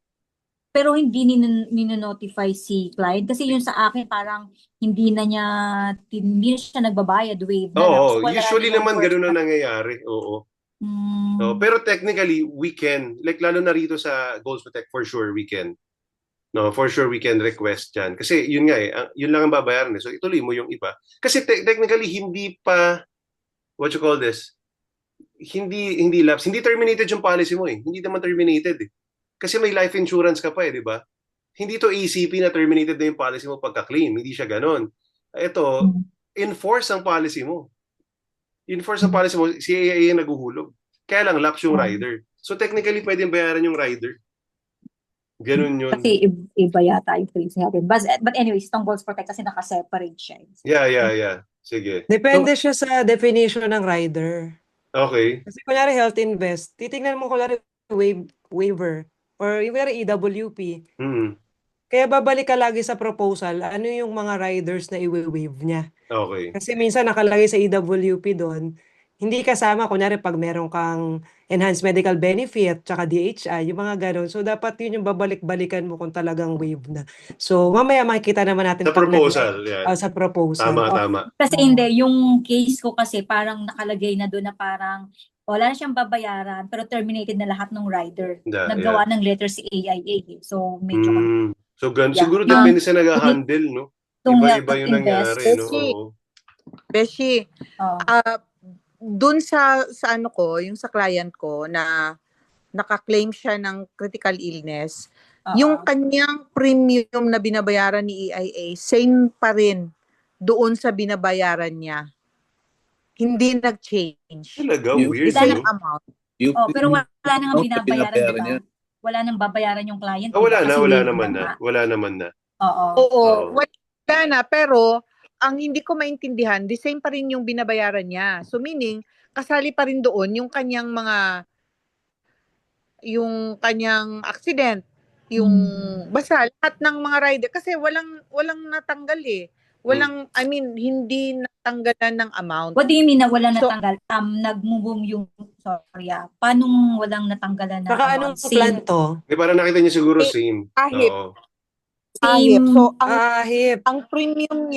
Pero hindi nino-notify si client. Kasi yun sa akin, parang hindi na siya nagbabayad, wave na lang. Oo, usually naman ganun na nangyayari. Oo. No, pero technically, we can. Like, lalo na rito sa Goals Protect, for sure, we can. No, for sure, we can request yan. Kasi yun nga eh, yun lang ang babayaran eh. So, ituloy mo yung iba. Kasi technically, hindi pa, what you call this, hindi lapse. Hindi terminated yung policy mo eh. Hindi naman terminated eh. Kasi may life insurance ka pa eh, di ba? Hindi to ACP na terminated na yung policy mo pagka-claim. Hindi siya ganon. Ito, enforce ang policy mo. Enforce ang policy mo, si AIA naguhulog. Kaya lang, lapse yung rider. So technically, pwedeng bayaran yung rider. Ganun yun. Kasi iba yata yung feelings natin. But anyways, itong Goals Protect kasi naka-separate siya. Yeah. Sige. Depende siya sa definition ng rider. Okay. Kasi kunyari Health Invest, titingnan mo kunyari waiver or yung kunyari EWP. Kaya babalik ka lagi sa proposal, ano yung mga riders na i-waive niya. Okay. Kasi minsan nakalagay sa EWP doon, hindi kasama, kunyari pag meron kang enhanced medical benefit, tsaka DHI, yung mga ganun. So, dapat yun yung babalik-balikan mo kung talagang waive na. So, mamaya makikita naman natin. Sa proposal, yeah. Sa proposal. Tama. Kasi hindi, yung case ko kasi parang nakalagay na doon na parang wala na siyang babayaran, pero terminated na lahat ng rider. Naggawa ng letter si AIA. So, medyo So, siguro depende sa nag-handle, no? Iba-iba yung nangyari, no? Beshi, dun sa ano ko, yung sa client ko na naka-claim siya ng critical illness, yung kanyang premium na binabayaran ni EIA, same pa rin doon sa binabayaran niya. Hindi nag-change. Talaga, weird. Isa lang amount. Pero wala nang binabayaran, di ba? Wala nang babayaran yung client. Wala naman na. Oo, wala na. Pero, ang hindi ko maintindihan, the same pa rin yung binabayaran niya. So, meaning, kasali pa rin doon yung kanyang accident, yung basta lahat ng mga rider kasi walang natanggal eh. Hindi natanggalan ng amount. What do you mean na walang natanggal? Nag-move yung paano walang natanggalan na Saka amount? anong plan to? Parang nakita niya siguro same. Ahip. Same. So, Ahip. ang premium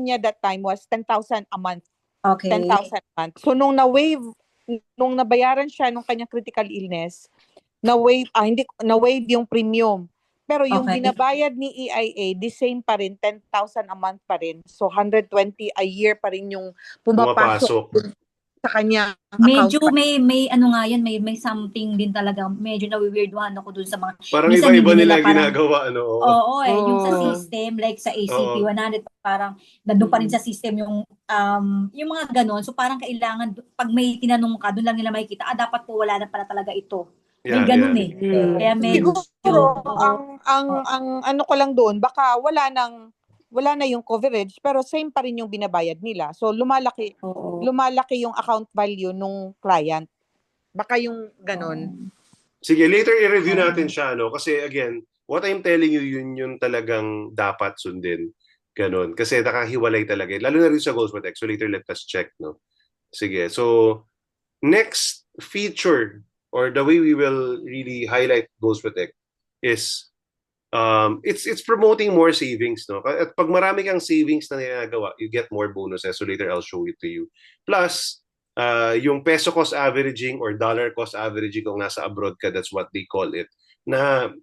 niya that time was 10,000 a month. Okay. 10,000 a month. So, nung nabayaran siya nung kanyang critical illness, na-waive yung premium. Pero yung binabayad ni EIA, the same pa rin, 10,000 a month pa rin. So, 120 a year pa rin yung pumapasok sa kanya account. Medyo may ano nga yan, may something din talaga. Medyo nawi-weirdwan ako dun sa mga... Parang iba-iba nila ginagawa, ano? Oo, yung sa system, like sa ACP 100, parang nandun pa rin sa system yung mga ganon. So, parang kailangan, pag may tinanong ka, dun lang nila makikita, dapat po wala na pala talaga ito. May ganun eh. Kaya medyo... Siguro, ang ano ko lang doon, baka wala na yung coverage, pero same pa rin yung binabayad nila. So, lumalaki yung account value nung client. Baka yung ganun. Sige, later i-review natin siya, no? Kasi again, what I'm telling you, yun yung talagang dapat sundin. Ganun. Kasi nakahiwalay talaga. Lalo na rin sa Goals Protect. So later let us check, no? Sige, so Next feature, or the way we will really highlight Goals Protect, is it's promoting more savings, no? At pag marami kang savings na ginagawa, you get more bonuses. So later I'll show it to you. Plus, yung peso cost averaging or dollar cost averaging kung nasa abroad ka, that's what they call it, na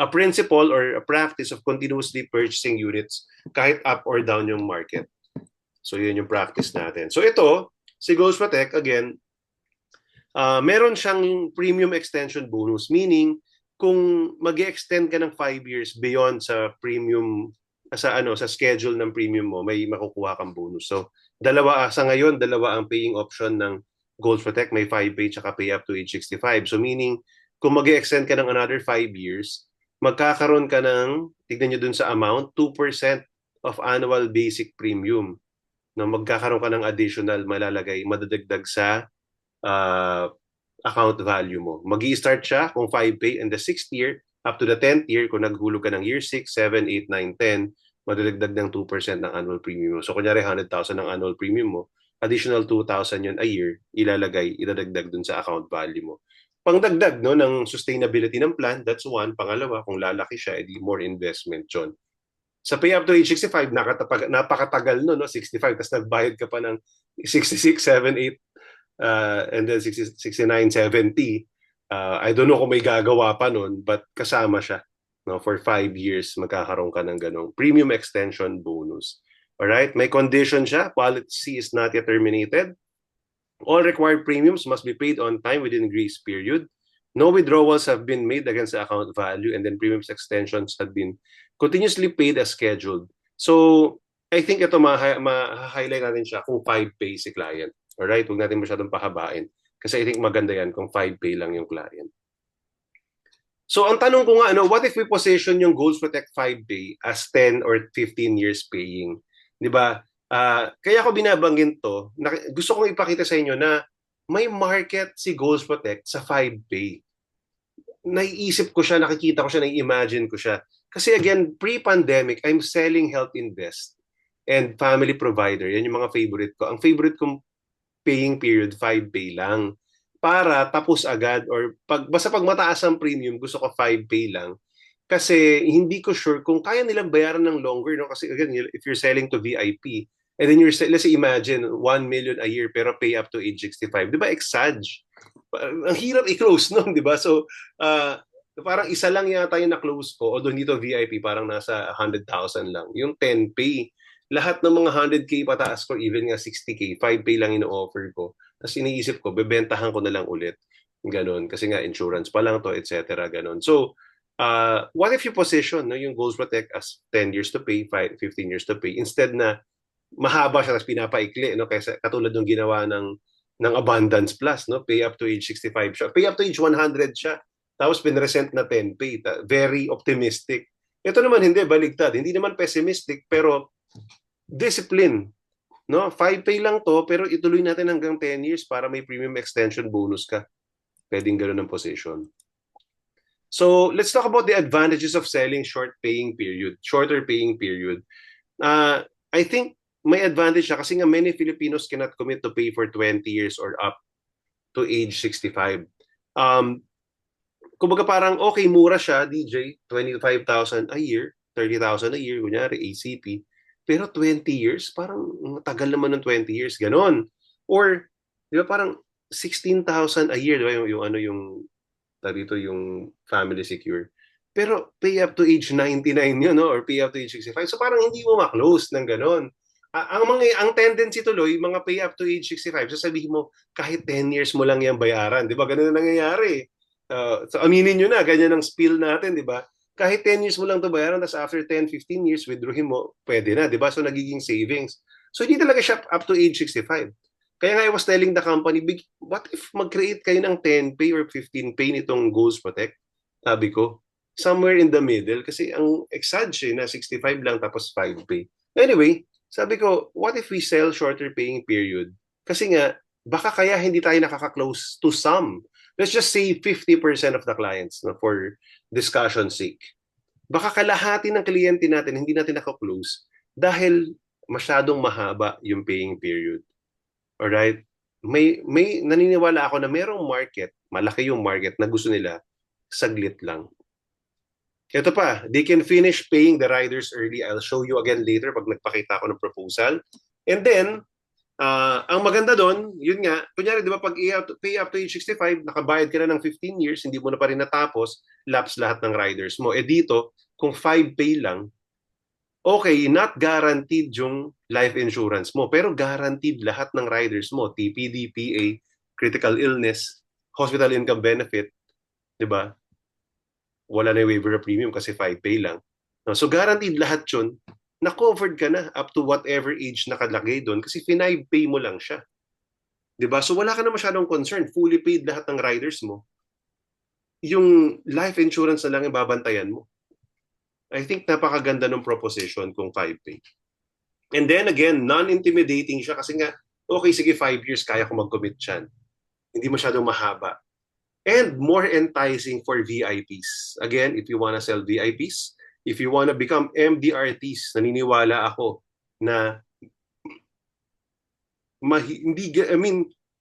a principle or a practice of continuously purchasing units kahit up or down yung market. So yun yung practice natin. So ito, si Goals Protect, again, meron siyang premium extension bonus, meaning kung mag-extend ka ng 5 years beyond sa premium, sa schedule ng premium mo, may makukuha kang bonus. So sa ngayon, dalawa ang paying option ng Goals Protect, may 5-pay tsaka pay up to age 65. So meaning, kung mag-extend ka ng another 5 years, magkakaroon ka ng, tignan nyo dun sa amount, 2% of annual basic premium. No, magkakaroon ka ng additional madadagdag sa account value mo. Mag-i-start siya kung 5-pay in the 6th year, up to the 10th year, kung naghulog ka ng year 6, 7, 8, 9, 10, madadagdag ng 2% ng annual premium mo. So kunyari 100,000 ng annual premium mo, additional 2,000 yun a year, idadagdag dun sa account value mo. Pangdagdag ng sustainability ng plan, that's one. Pangalawa, kung lalaki siya, edi more investment yun. Sa pay up to age 65, napakatagal no, 65, tapos nagbayad ka pa ng 66, 7, 8, and then 69, 70. I don't know kung may gagawa pa nun, but kasama siya. No, for 5 years, magkakaroon ka ng ganong premium extension bonus. Alright, may condition siya. Policy is not yet terminated. All required premiums must be paid on time within grace period. No withdrawals have been made against the account value, and then premiums extensions have been continuously paid as scheduled. So, I think ito ma-highlight natin siya kung 5-pay si client. Alright, huwag natin masyadong pahabain. Kasi I think maganda yan kung 5-pay lang yung client. So, ang tanong ko nga, what if we position yung Goals Protect 5-pay as 10 or 15 years paying? Di ba? Kaya ako binabanggit to, gusto kong ipakita sa inyo na may market si Goals Protect sa 5-pay. Naiisip ko siya, nakikita ko siya, nai-imagine ko siya. Kasi again, pre-pandemic, I'm selling Health Invest and Family Provider. Yan yung mga favorite ko. Ang favorite kong paying period, 5-pay lang. Para tapos agad, or basta pag mataas ang premium, gusto ko 5-pay lang. Kasi hindi ko sure kung kaya nilang bayaran ng longer. No? Kasi again, if you're selling to VIP, and then let's say imagine 1 million a year pero pay up to age 65. Di ba? Exage. Ang hirap i-close nun, di ba? So, parang isa lang yata yung na-close ko. Although dito VIP, parang nasa 100,000 lang. Yung 10-pay, lahat ng mga 100K pataas ko, even nga 60K, 5-pay lang ino-offer ko. Tapos iniisip ko, bebentahan ko na lang ulit. Ganon. Kasi nga insurance pa lang to, etc. Ganon. So, what if you position yung Goals Protect as 10 years to pay, 15 years to pay, instead na mahaba siya tapos pinapaikli, no? Kaysa katulad ng ginawa ng Abundance Plus, no? Pay up to age 65 siya. Pay up to age 100 siya. Tapos pinresent na 10-pay. Very optimistic. Ito naman hindi, baligtad. Hindi naman pessimistic, pero discipline. No? 5-pay lang to, pero ituloy natin hanggang 10 years para may premium extension bonus ka. Pwedeng gano'n ang position. So, let's talk about the advantages of selling shorter paying period. I think may advantage siya kasi nga many Filipinos cannot commit to pay for 20 years or up to age 65. Kumbaga parang okay, mura siya, DJ, 25,000 a year, 30,000 a year, kunyari, ACP. Pero 20 years, parang tagal naman ng 20 years, ganon. Or, di ba parang 16,000 a year, di ba yung family secure. Pero pay up to age 99 yun, no? Or pay up to age 65. So parang hindi mo ma-close ng ganon. Ang tendency tuloy, mga pay up to age 65, sasabihin mo, kahit 10 years mo lang yan bayaran. Di ba? Ganun na nangyayari. So aminin nyo na, ganyan ang spiel natin, di ba? Kahit 10 years mo lang ito bayaran, tapos after 10, 15 years, withdrawin mo, pwede na, di ba? So nagiging savings. So hindi talaga siya up to age 65. Kaya nga I was telling the company, what if mag-create kayo ng 10-pay or 15-pay nitong Goals Protect? Sabi ko, somewhere in the middle, kasi ang exage na 65 lang tapos 5-pay. Anyway, sabi ko, what if we sell shorter paying period? Kasi nga, baka kaya hindi tayo nakaka-close to some. Let's just say 50% of the clients, no, for discussion's sake. Baka kalahati ng kliyente natin hindi natin naka-close dahil masyadong mahaba yung paying period. Alright? may naniniwala ako na merong market, malaki yung market na gusto nila saglit lang. Ito pa, they can finish paying the riders early. I'll show you again later pag nagpakita ako ng proposal. And then, ang maganda doon, yun nga, kunyari, di ba, pag pay up to age 65, nakabayad ka na ng 15 years, hindi mo na pa rin natapos, lapse lahat ng riders mo. Dito, kung 5 pay lang, okay, not guaranteed yung life insurance mo, pero guaranteed lahat ng riders mo, TPD, PA, critical illness, hospital income benefit, di ba? Wala na yung waiver of premium kasi 5 pay lang. No, so guaranteed lahat yun, na-covered ka na up to whatever age nakalagay doon kasi 5 pay mo lang siya. Diba? So wala ka na masyadong concern. Fully paid lahat ng riders mo. Yung life insurance na lang yung babantayan mo. I think napakaganda ng proposition kung 5 pay. And then again, non-intimidating siya kasi nga, okay, sige 5 years, kaya ko mag-commit siyan. Hindi masyadong mahaba. And more enticing for VIPs. Again, if you wanna sell VIPs, if you wanna become MDRTs, naniniwala ako na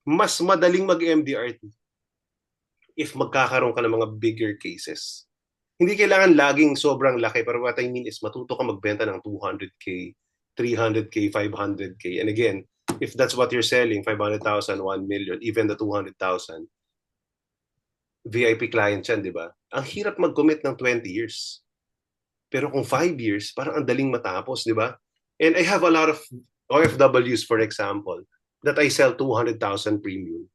mas madaling mag-MDRT if magkakaroon ka ng mga bigger cases. Hindi kailangan laging sobrang laki, pero what I mean is matuto ka magbenta ng 200K, 300K, 500K. And again, if that's what you're selling, 500,000, 1 million, even the 200,000, VIP client yan, di ba? Ang hirap mag-commit ng 20 years. Pero kung 5 years, parang ang daling matapos, di ba? And I have a lot of OFWs, for example, that I sell 200,000 premium.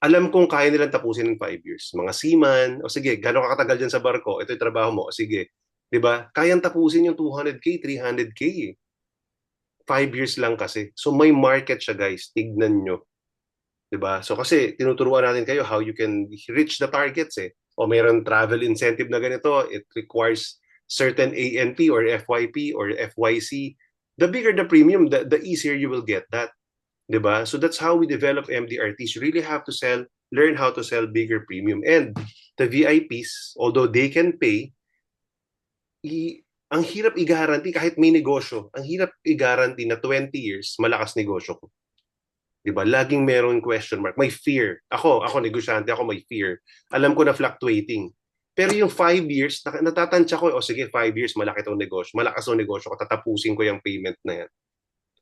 Alam kong kaya nilang tapusin in 5 years. Mga seaman, o sige, gano'n kakatagal dyan sa barko, ito yung trabaho mo, o sige, di ba? Kayang tapusin yung 200K, 300K eh. 5 years lang kasi. So may market siya, guys. Tignan nyo. Diba? So kasi tinuturuan natin kayo how you can reach the targets eh. O mayroon travel incentive na ganito, it requires certain ANP or FYP or FYC. The bigger the premium, the easier you will get that. Diba? So that's how we develop MDRTs. You really have to learn how to sell bigger premium. And the VIPs, although they can pay, ang hirap i-guarantee kahit may negosyo. Ang hirap i-guarantee na 20 years, malakas negosyo ko. Diba? Laging merong question mark. May fear. Ako negosyante, ako may fear. Alam ko na fluctuating. Pero yung 5 years, natatansya ko, sige, 5 years, malaki itong negosyo. Malakas itong negosyo ko, tatapusin ko yung payment na yan.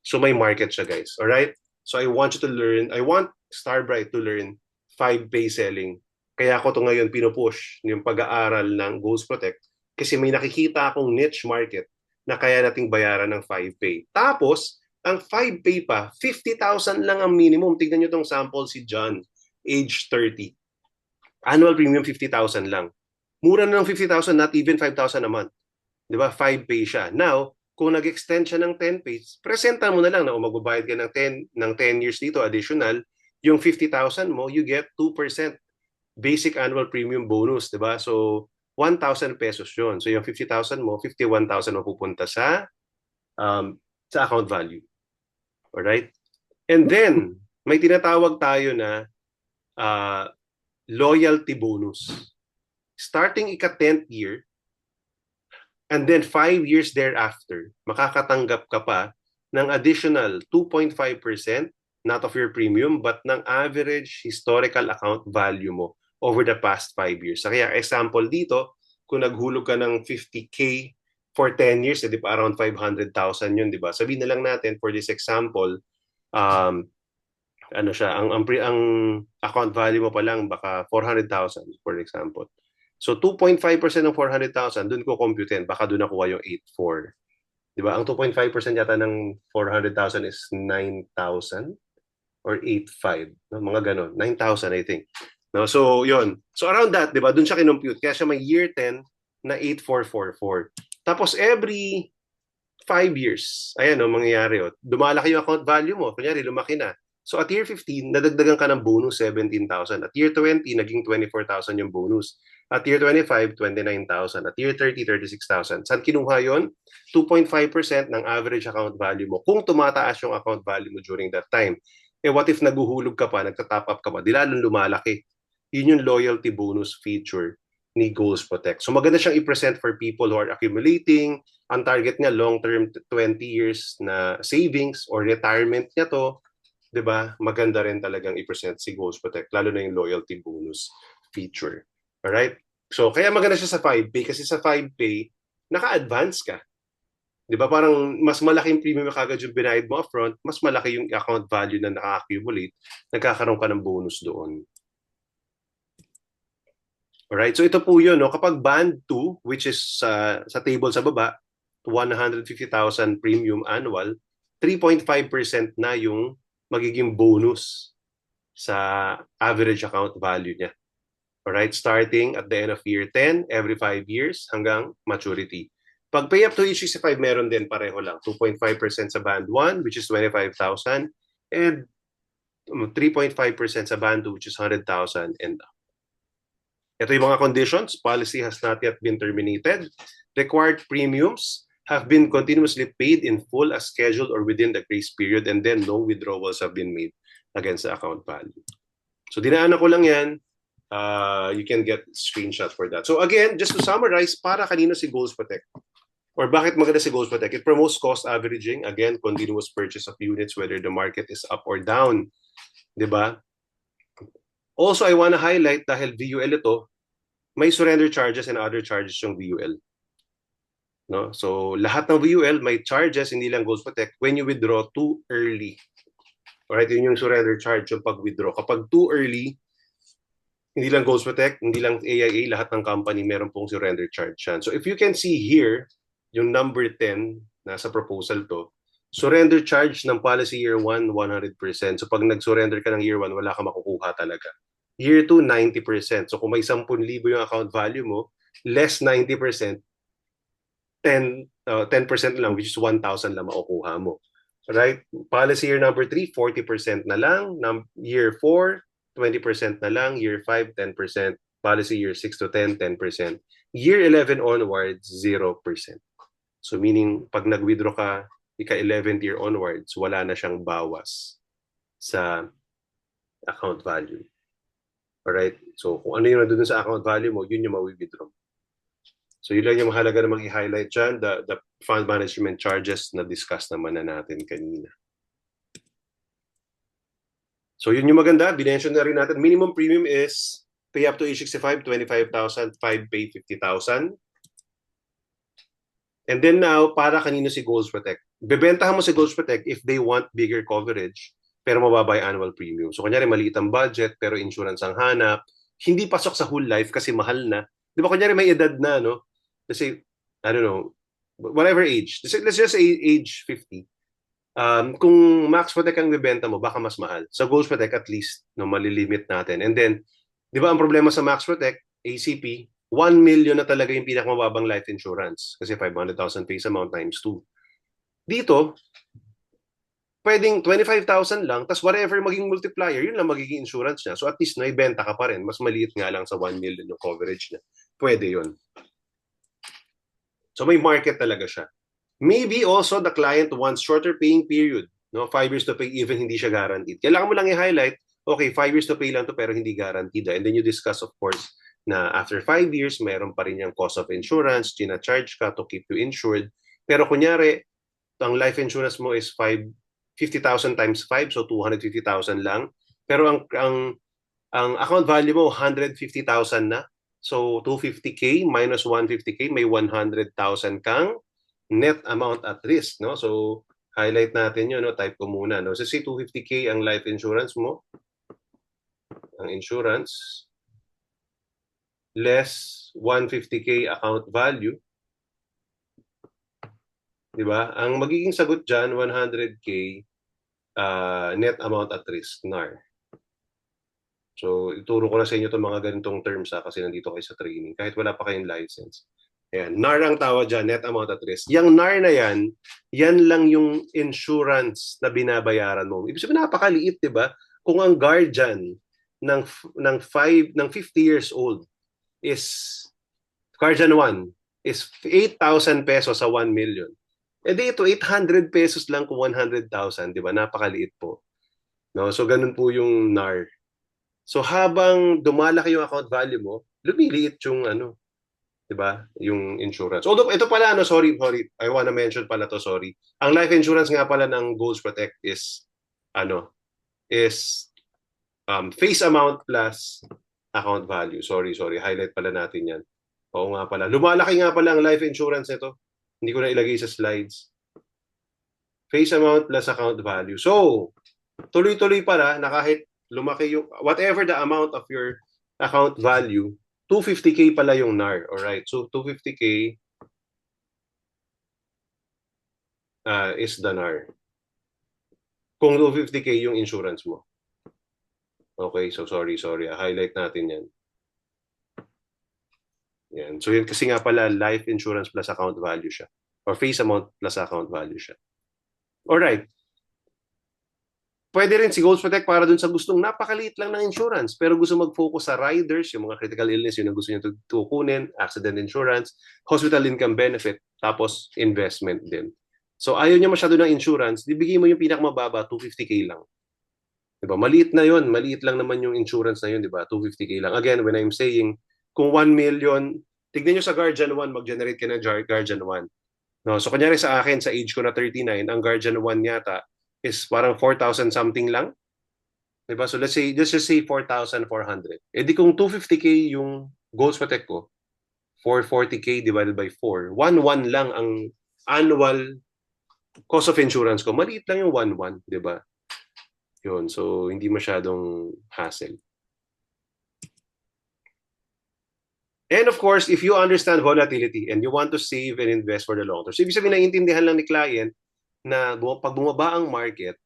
So may market siya, guys. Alright? So I want you to learn, I want Starbright to learn 5 pay selling. Kaya ako to ngayon pinupush yung pag-aaral ng Goals Protect kasi may nakikita akong niche market na kaya nating bayaran ng 5 pay. Tapos, ang 5 pay pa, 50,000 lang ang minimum. Tignan nyo itong sample si John, age 30. Annual premium 50,000 lang. Mura na ng 50,000, not even 5,000 a month. Di ba? 5 pay siya. Now, kung nag-extend siya ng 10 pays, presenta mo na lang na magbabayad ka ng 10 years dito additional, yung 50,000 mo, you get 2% basic annual premium bonus, di ba? So, 1,000 pesos yun. So, yung 50,000 mo, 51,000 mapupunta sa account value. Alright? And then, may tinatawag tayo na loyalty bonus. Starting ika-10th year, and then 5 years thereafter, makakatanggap ka pa ng additional 2.5%, not of your premium, but ng average historical account value mo over the past 5 years. So, kaya example dito, kung naghulog ka ng 50K for 10 years, di ba, around 500,000 yun, di ba? Sabihin na lang natin, for this example, ano siya, ang account value mo pa lang, baka 400,000, for example. So, 2.5% ng 400,000, dun ko computein, baka dun nakuha yung 8.4. Di ba? Ang 2.5% yata ng 400,000 is 9,000 or 8.5. No? Mga ganon. 9,000, I think. No? So, yun. So, around that, di ba? Dun siya kinompute. Kaya siya may year 10 na 8,444. Tapos, every 5 years, ayan o, mangyayari o. Dumalaki yung account value mo. Kunyari, lumaki na. So, at year 15, nadagdagan ka ng bonus 17,000. At year 20, naging 24,000 yung bonus. At year 25, 29,000. At year 30, 36,000. Saan kinuha yun? 2.5% ng average account value mo. Kung tumataas yung account value mo during that time. What if naguhulog ka pa, nagtatop up ka pa, di lalong lumalaki. Yun yung loyalty bonus feature ni Goals Protect. So maganda siyang i-present for people who are accumulating. Ang target niya, long-term 20 years na savings or retirement niya to. 'di ba? Maganda rin talagang i-present si Goals Protect, lalo na yung loyalty bonus feature. Alright? So, kaya maganda siya sa 5Pay kasi sa 5Pay, naka-advance ka. 'Di ba? Parang mas malaking premium kagad yung binayad mo upfront, mas malaki yung account value na naka-accumulate, nagkakaroon ka ng bonus doon. Alright? So ito po yun, no? Kapag band 2, which is sa table sa baba, 150,000 premium annual, 3.5% na yung magiging bonus sa average account value niya. Alright? Starting at the end of year 10, every 5 years, hanggang maturity. Pag pay up to age 65, meron din pareho lang. 2.5% sa band 1, which is 25,000, and 3.5% sa band 2, which is 100,000 and up. Ito yung mga conditions. Policy has not yet been terminated. Required premiums have been continuously paid in full as scheduled or within the grace period, and then no withdrawals have been made against the account value. So dinaanan ko lang yan. You can get screenshot for that. So again, just to summarize, para kanino si Goals Protect? Or bakit maganda si Goals Protect? It promotes cost averaging. Again, continuous purchase of units whether the market is up or down. Diba? Also, I want to highlight dahil VUL ito, may surrender charges and other charges yung VUL. No? So, lahat ng VUL may charges, hindi lang Goals Protect, when you withdraw too early. Alright, yun yung surrender charge yung pag-withdraw. Kapag too early, hindi lang Goals Protect, hindi lang AIA, lahat ng company meron pong surrender charge yan. So, if you can see here, yung number 10, nasa proposal to, surrender charge ng policy year 1, 100%. So pag nag-surrender ka ng year 1, wala ka makukuha talaga. Year 2, 90%. So kung may 10,000 yung account value mo, less 90%, 10% lang, which is 1,000 lang makukuha mo. Right? Policy year number 3, 40% na lang. Year 4, 20% na lang. Year 5, 10%. Policy year 6 to 10, 10%. Year 11 onwards, 0%. So meaning, pag nag-withdraw ka, ika-11th year onwards, wala na siyang bawas sa account value. Alright? So kung ano yung nandun sa account value mo, yun yung ma-withdraw. So yun lang yung mahalaga namang i-highlight dyan, the fund management charges na discuss naman na natin kanina. So yun yung maganda, binention na rin natin. Minimum premium is pay up to age 65, 25,000, 5Pay 50,000. And then now, para kanino si Goals Protect? Bebentahan mo si Goals Protect if they want bigger coverage, pero mababa yung annual premium. So kunyari, maliit ang budget, pero insurance ang hanap. Hindi pasok sa whole life kasi mahal na. Di ba kunyari may edad na, no? Kasi, I don't know, whatever age. Let's just say age 50. Kung Max Protect ang bebenta mo, baka mas mahal. So Goals Protect at least, no, malilimit natin. And then, di ba ang problema sa Max Protect, ACP, 1 million na talaga yung pinakamababang life insurance kasi 500,000 face amount times 2. Dito, pwedeng 25,000 lang, tas whatever maging multiplier, yun lang magiging insurance niya. So at least naibenta ka pa rin. Mas maliit nga lang sa 1 million yung coverage niya. Pwede yun. So may market talaga siya. Maybe also the client wants shorter paying period. No? 5 years to pay even hindi siya guaranteed. Kailangan mo lang i-highlight, okay, 5 years to pay lang to pero hindi guaranteed. And then you discuss, of course, na after 5 years, meron pa rin yung cost of insurance, gina-charge ka to keep you insured. Pero kunyari, ang life insurance mo is 50,000 times 5, so 250,000 lang. Pero ang account value mo, 150,000 na. So 250K minus 150K, may 100,000 kang net amount at risk. No? So highlight natin yun, no? Type ko muna. No? So say 250K ang life insurance mo. Ang insurance less 150K account value. Diba? Ang magiging sagot dyan, 100K net amount at risk, NAR. So, ituro ko na sa inyo itong mga ganitong terms kasi nandito kayo sa training. Kahit wala pa kayong license. Ayan, NAR ang tawag dyan, net amount at risk. Yung NAR na yan, yan lang yung insurance na binabayaran mo. Ibig sabihin, napakaliit, diba? Kung ang guardian ng 50 years old is guardian 1 is 8,000 pesos sa 1 million. Eh dito 800 pesos lang kung 100,000, 'di ba? Napakaliit po. No, so ganun po yung NAR. So habang dumalaki yung account value mo, lumiliit yung 'di ba? Yung insurance. Although ito pala sorry. I wanna mention pala to, sorry. Ang life insurance nga pala ng Goals Protect is is face amount plus account value. Sorry. Highlight pala natin yan. Oo nga pala. Lumalaki nga pala ang life insurance nito. Hindi ko na ilagay sa slides. Face amount plus account value. So, tuloy-tuloy pala na kahit lumaki yung, whatever the amount of your account value, 250K pala yung NAR. Alright, so 250K is the NAR. Kung 250K yung insurance mo. Okay, so sorry. Highlight natin yan. Yan. So yun kasi nga pala life insurance plus account value siya. Or face amount plus account value siya. Alright. Pwede rin si Goals Protect para dun sa gustong napakaliit lang ng insurance pero gusto mag-focus sa riders, yung mga critical illness, yun ang gusto niya tukunin, accident insurance, hospital income benefit, tapos investment din. So ayaw niya masyado ng insurance, bibigay mo yung pinakamababa, 250K lang. Diba? Maliit na yun, maliit lang naman yung insurance na yun, diba? 250K lang. Again, when I'm saying, kung 1 million, tignan nyo sa Guardian 1, mag-generate ka ng Guardian 1. No, so kunyari sa akin, sa age ko na 39, ang Guardian 1 yata is parang 4,000 something lang. Diba? So let's just say 4,400. Eh di kung 250K yung Goals Protect ko, 440K divided by 4, 1,1 lang ang annual cost of insurance ko. Maliit lang yung 1,1, diba? Yun, so hindi masyadong hassle. And of course, if you understand volatility and you want to save and invest for the long term, so ibig sabihin, naiintindihan lang ni client na pag bumaba ang market,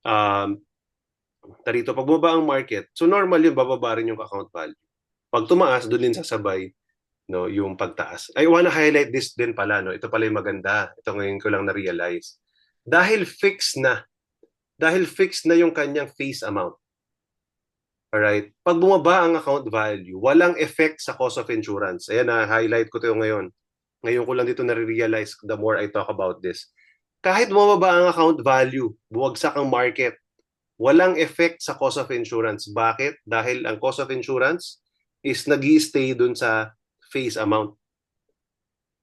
pag bumaba ang market, so normal yun, bababa rin yung account value. Pag tumaas, doon din sasabay no, yung pagtaas. I wanna highlight this din pala. No? Ito pala yung maganda. Ito ngayon ko lang na-realize. Dahil fixed na yung kanyang face amount. Alright? Pag bumaba ang account value, walang effect sa cost of insurance. Ayan na, highlight ko ito ngayon. Ngayon ko lang dito na-realize the more I talk about this. Kahit bumaba ang account value, buwagsak ang market, walang effect sa cost of insurance. Bakit? Dahil ang cost of insurance is nag-i-stay dun sa face amount.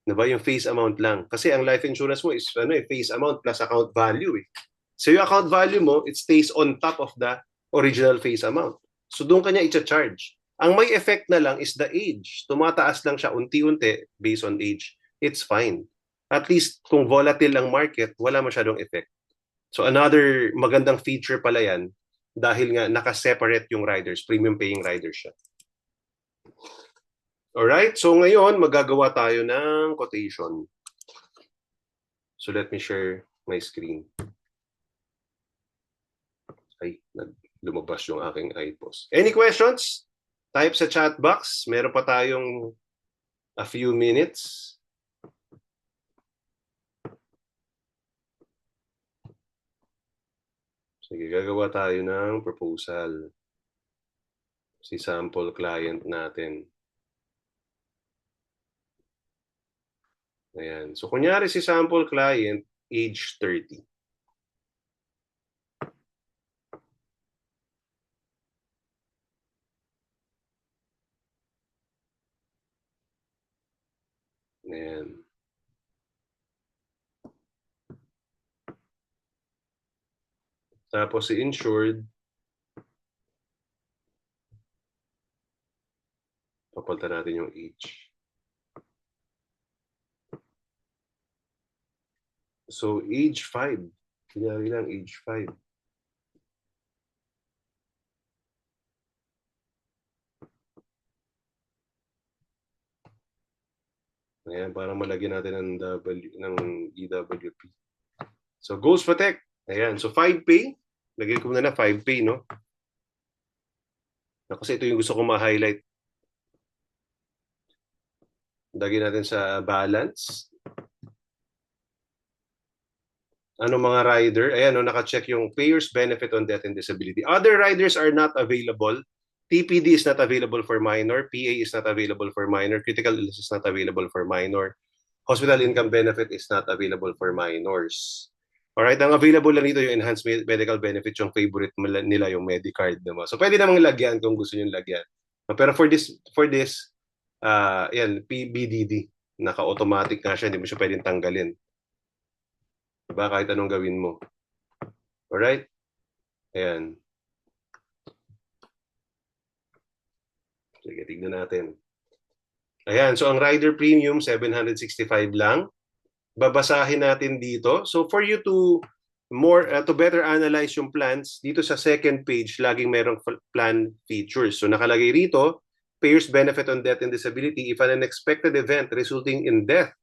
Diba? Yung face amount lang. Kasi ang life insurance mo is face amount plus account value. So yung account value mo, it stays on top of the original face amount. So doon kanya i-charge. Ang may effect na lang is the age. Tumataas lang siya unti-unti based on age. It's fine. At least kung volatile ang market, wala masyadong effect. So another magandang feature pala yan dahil nga naka-separate yung riders, premium paying riders siya. Alright, so ngayon magagawa tayo ng quotation. So let me share my screen. Ay, lumabas yung aking iPost. Any questions? Type sa chat box. Meron pa tayong a few minutes. Sige, gagawa tayo ng proposal. Si sample client natin. Ayan. So, kunyari si sample client, age 30. Ayan. Tapos si insured, papalta natin yung age. So, age 5. Kunyari lang, age 5. Ayan, para malagyan natin ng EWP. So, Goals Protect. Ayan, so 5pay. Lagyan ko na 5pay, no? Kasi ito yung gusto ko ma-highlight. Lagyan natin sa balance. Ano mga rider? Ayan, no, naka-check yung payers benefit on death and disability. Other riders are not available. TPD is not available for minor. PA is not available for minor. Critical illness is not available for minor. Hospital income benefit is not available for minors. Alright, ang available lang dito yung enhanced medical benefit, yung favorite nila, yung Medicard naman. So pwede namang lagyan kung gusto niyo lagyan. Pero for this yan, PBDD, naka-automatic na siya, hindi mo siya pwedeng tanggalin. Diba? Kahit anong gawin mo. Alright? Ayan. Sige, tignan natin. Ayan, so ang rider premium, 765 lang. Babasahin natin dito. So for you to to better analyze yung plans, dito sa second page, laging merong plan features. So nakalagay rito, payers benefit on death and disability if an unexpected event resulting in death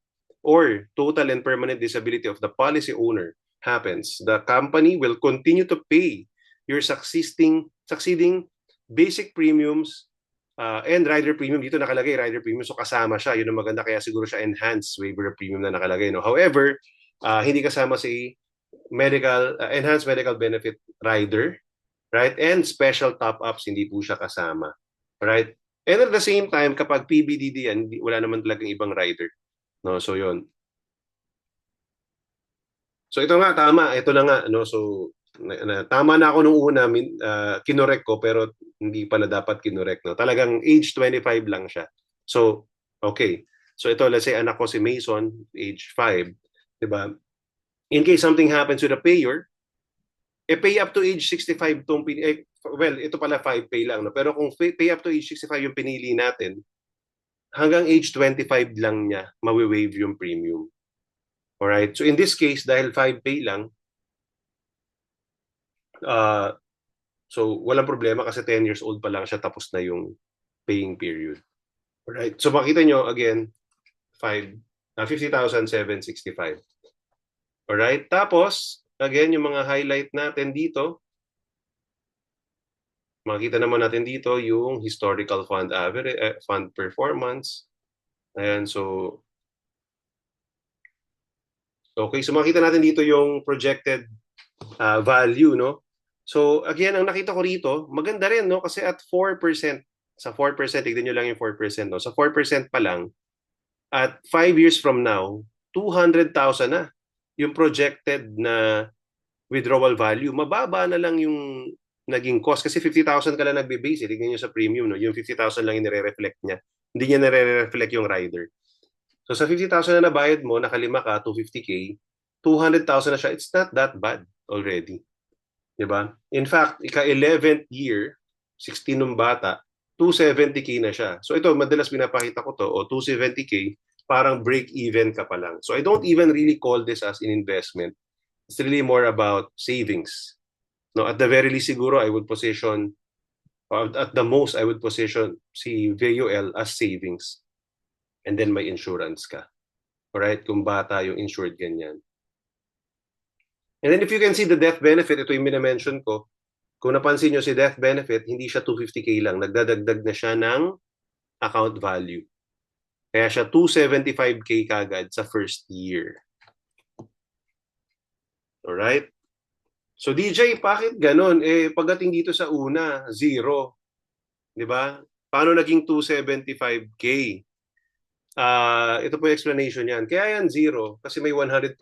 or total and permanent disability of the policy owner happens. The company will continue to pay your succeeding basic premiums and rider premium. Dito nakalagay rider premium, so kasama siya. Yun ang maganda, kaya siguro siya enhanced waiver premium na nakalagay. No? However, hindi kasama si enhanced medical benefit rider, right? And special top-ups, hindi po siya kasama. Right? And at the same time, kapag PBDD yan, wala naman talagang ibang rider. No, so yun. So ito nga, tama. Ito na nga. No? So, tama na ako nung una, kinorek ko, pero hindi pala dapat kinorek. No? Talagang age 25 lang siya. So, okay. So ito, let's say anak ko si Mason, age 5. Diba? In case something happens to the payer, pay up to age 65 tong well, ito pala 5 pay lang. No? Pero kung pay up to age 65 yung pinili natin, hanggang age 25 lang niya mawi-waive yung premium. Alright? So in this case, dahil 5 pay lang, so walang problema kasi 10 years old pa lang siya, tapos na yung paying period. Alright? So makita nyo, again, 50,765. Alright? Tapos, again, yung mga highlight natin dito, makita naman natin dito yung historical fund average, fund performance. Ayan, so okay, so makita natin dito yung projected value, no? So again, ang nakita ko rito, maganda rin, no? Kasi at 4%, sa 4%, tignan nyo lang yung 4%, no? Sa 4% pa lang, at 5 years from now, 200,000 na yung projected na withdrawal value. Mababa na lang yung naging cost kasi 50,000 ka lang nagbe-base. Tignan nyo sa premium, no? Yung 50,000 lang yung nire-reflect niya. Hindi niya nire-reflect yung rider. So sa 50,000 na nabayad mo, nakalima ka, 250K, 200,000 na siya. It's not that bad already. Diba? In fact, ika-11th year, 16 ng bata, 270K na siya. So ito, madalas pinapakita ko to, 270K, parang break-even ka pa lang. So I don't even really call this as an investment. It's really more about savings. No, at the very least siguro, I would position, at the most, I would position si VUL as savings. And then may insurance ka. Alright? Kung bata yung insured, ganyan. And then if you can see the death benefit, ito yung minamention ko, kung napansin nyo si death benefit, hindi siya 250K lang. Nagdadagdag na siya ng account value. Kaya siya 275K kagad sa first year. Alright? So DJ, bakit ganon? Pagdating dito sa una, 0. Diba? Paano naging 275K? Ito po yung explanation yan. Kaya yan 0 kasi may 100%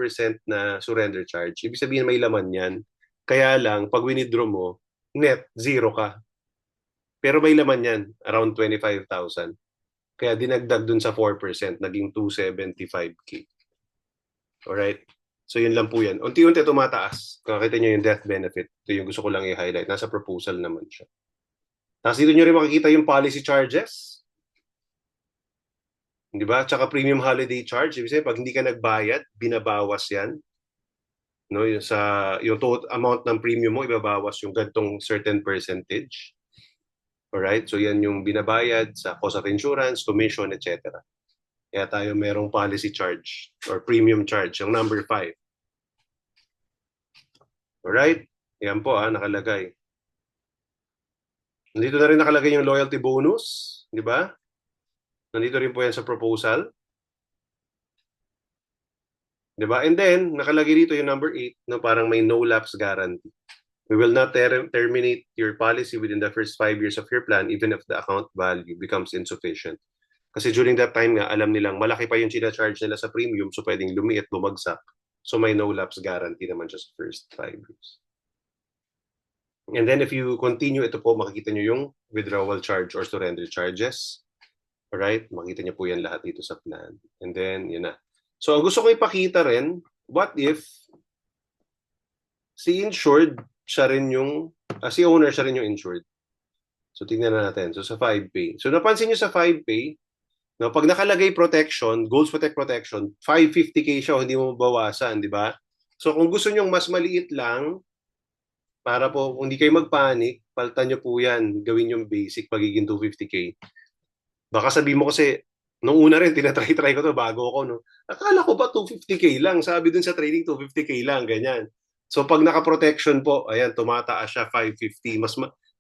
na surrender charge. Ibig sabihin may laman yan. Kaya lang, pag winidraw mo, net, 0 ka. Pero may laman yan, around 25,000. Kaya dinagdag dun sa 4%, naging 275K. Alright? So yun lang po yan. Unti-unti tumataas. Kung nakita nyo yung death benefit, ito yung gusto ko lang i-highlight. Nasa proposal naman siya. Tapos dito nyo rin makikita yung policy charges. Di ba? Tsaka premium holiday charge. Ibig sabihin, pag hindi ka nagbayad, binabawas yan. No, yung total amount ng premium mo, ibabawas yung gantong certain percentage. Alright? So yan yung binabayad sa cost of insurance, commission, etc. Kaya tayo merong policy charge or premium charge, yung number 5. Alright? Yan po, nakalagay. Nandito na rin nakalagay yung loyalty bonus. Di ba? Nandito rin po yan sa proposal. Di ba? And then, nakalagay dito yung number 8 na parang may no lapse guarantee. We will not terminate your policy within the first 5 years of your plan even if the account value becomes insufficient. Kasi during that time nga, alam nilang malaki pa yung charge nila sa premium, so pwedeng lumiit, bumagsak. So may no lapse guarantee naman siya sa first 5 years. And then if you continue, ito po, makikita nyo yung withdrawal charge or surrender charges. Alright? Makita nyo po yan lahat dito sa plan. And then, yun na. So ang gusto ko ipakita rin, what if si insured siya rin yung, si owner, siya rin yung insured. So, tingnan natin. So, sa 5Pay. So, napansin nyo sa 5Pay, no, pag nakalagay protection, Goals Protect Protection, 550K siya, hindi mo mabawasan, di ba? So, kung gusto nyo mas maliit lang, para po, kung hindi kayo magpanic, palitan nyo po yan, gawin yung basic, pagiging 250K. Baka sabihin mo kasi, nung una rin, tinatry-try ko to bago ako, no? Akala ko ba 250K lang? Sabi dun sa trading, 250K lang, ganyan. So, pag naka-protection po, ayan, tumataas siya, 550.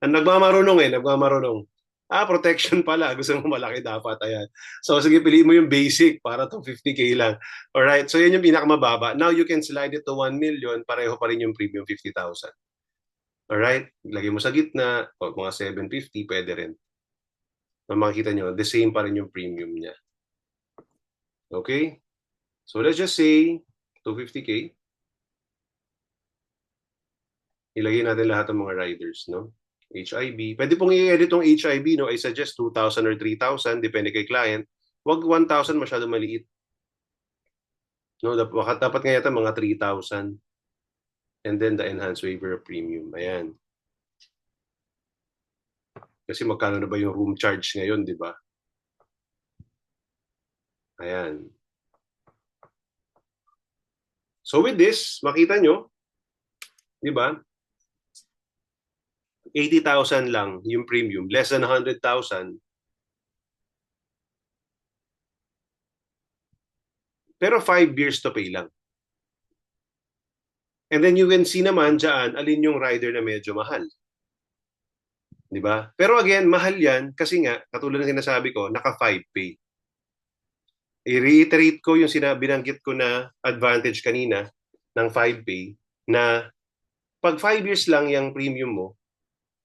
Nagmamarunong. Protection pala. Gusto mo malaki dapat. Ayan. So, sige, piliin mo yung basic para 250K lang. Alright? So, yan yung pinakamababa. Now, you can slide it to 1 million. Pareho pa rin yung premium 50,000. Alright? Lagay mo sa gitna. O, mga 750, pwede rin. Na makikita nyo, the same pa rin yung premium niya. Okay? So, let's just say 250K. Ilagay natin lahat ng mga riders, no? HIB. Pwede pong i-edit tong HIB, no? I suggest 2,000 or 3,000, depende kay client. Huwag 1,000, masyado maliit. No? Dapat nga yata mga 3,000. And then the enhanced waiver of premium. Ayan. Kasi magkano na ba yung room charge ngayon, di ba? Ayan. So with this, makita nyo, di ba? 80,000 lang yung premium, less than 100,000. Pero 5 years to pay lang. And then you can see naman dyan, alin yung rider na medyo mahal. Di ba? Pero again, mahal yan kasi nga, katulad ng sinasabi ko, naka 5Pay. I-reiterate ko yung binanggit ko na advantage kanina ng 5Pay na pag 5 years lang yung premium mo,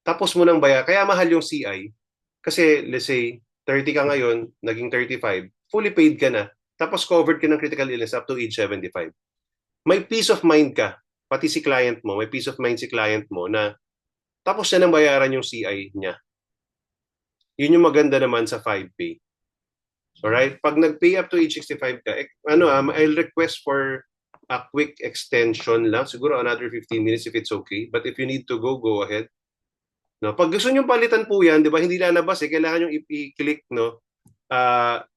tapos mo nang bayar. Kaya mahal yung CI. Kasi let's say, 30 ka ngayon, naging 35, fully paid ka na. Tapos covered ka ng critical illness up to age 75. May peace of mind ka. Pati si client mo, may peace of mind si client mo na tapos na nang bayaran yung CI niya. Yun yung maganda naman sa 5Pay. Alright? Pag nag-pay up to age 65 ka, I'll request for a quick extension lang. Siguro another 15 minutes if it's okay. But if you need to go ahead. No, pag gusto niyo palitan po 'yan, 'di ba? Hindi lalabas kailangan niyo i-click, no.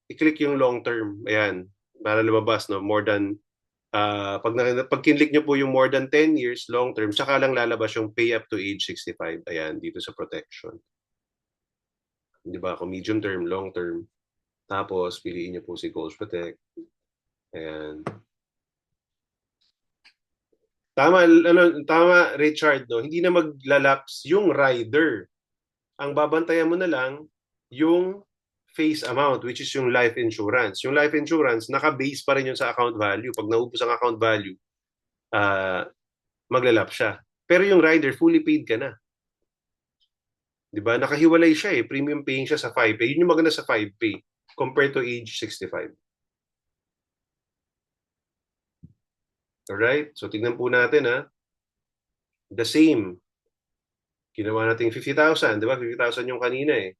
I-click yung long term. Ayan, para lumabas, no, more than pag kinlik niyo po yung more than 10 years long term, saka lang lalabas yung pay up to age 65. Ayan, dito sa protection. 'Di ba? Kung medium term, long term. Tapos piliin niyo po si Goals Protect. Ayan. Tama Richard, no? Hindi na maglalapse yung rider. Ang babantayan mo na lang yung face amount, which is yung life insurance. Yung life insurance, naka-base pa rin yun sa account value. Pag naubos ang account value, maglalapse siya. Pero yung rider, fully paid ka na. Diba? Nakahiwalay siya eh. Premium paying siya sa 5Pay. Yun yung maganda sa 5Pay compared to age 65. Alright? So, tignan po natin, the same. Ginawa natin 50,000. Diba? 50,000 yung kanina eh.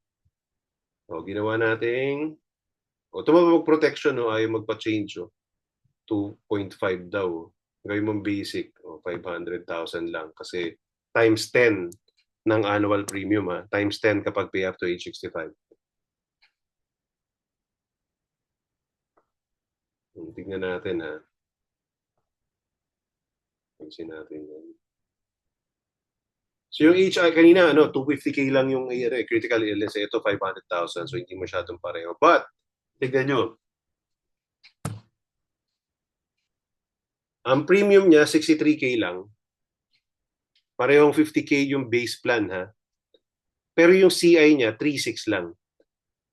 O, ginawa natin. O, tumawag protection, no? Ayaw magpa-change, 2.5 daw. Gawin mong basic. O, 500,000 lang. Kasi times 10 ng annual premium, Times 10 kapag pay up to age 65. Tignan natin, Tignan natin yan. So yung HI kanina, 250K lang yung critical illness. Ito, 500,000. So hindi masyadong pareho. But, tignan nyo. Ang premium niya, 63K lang. Parehong 50K yung base plan, Pero yung CI niya, 36 lang.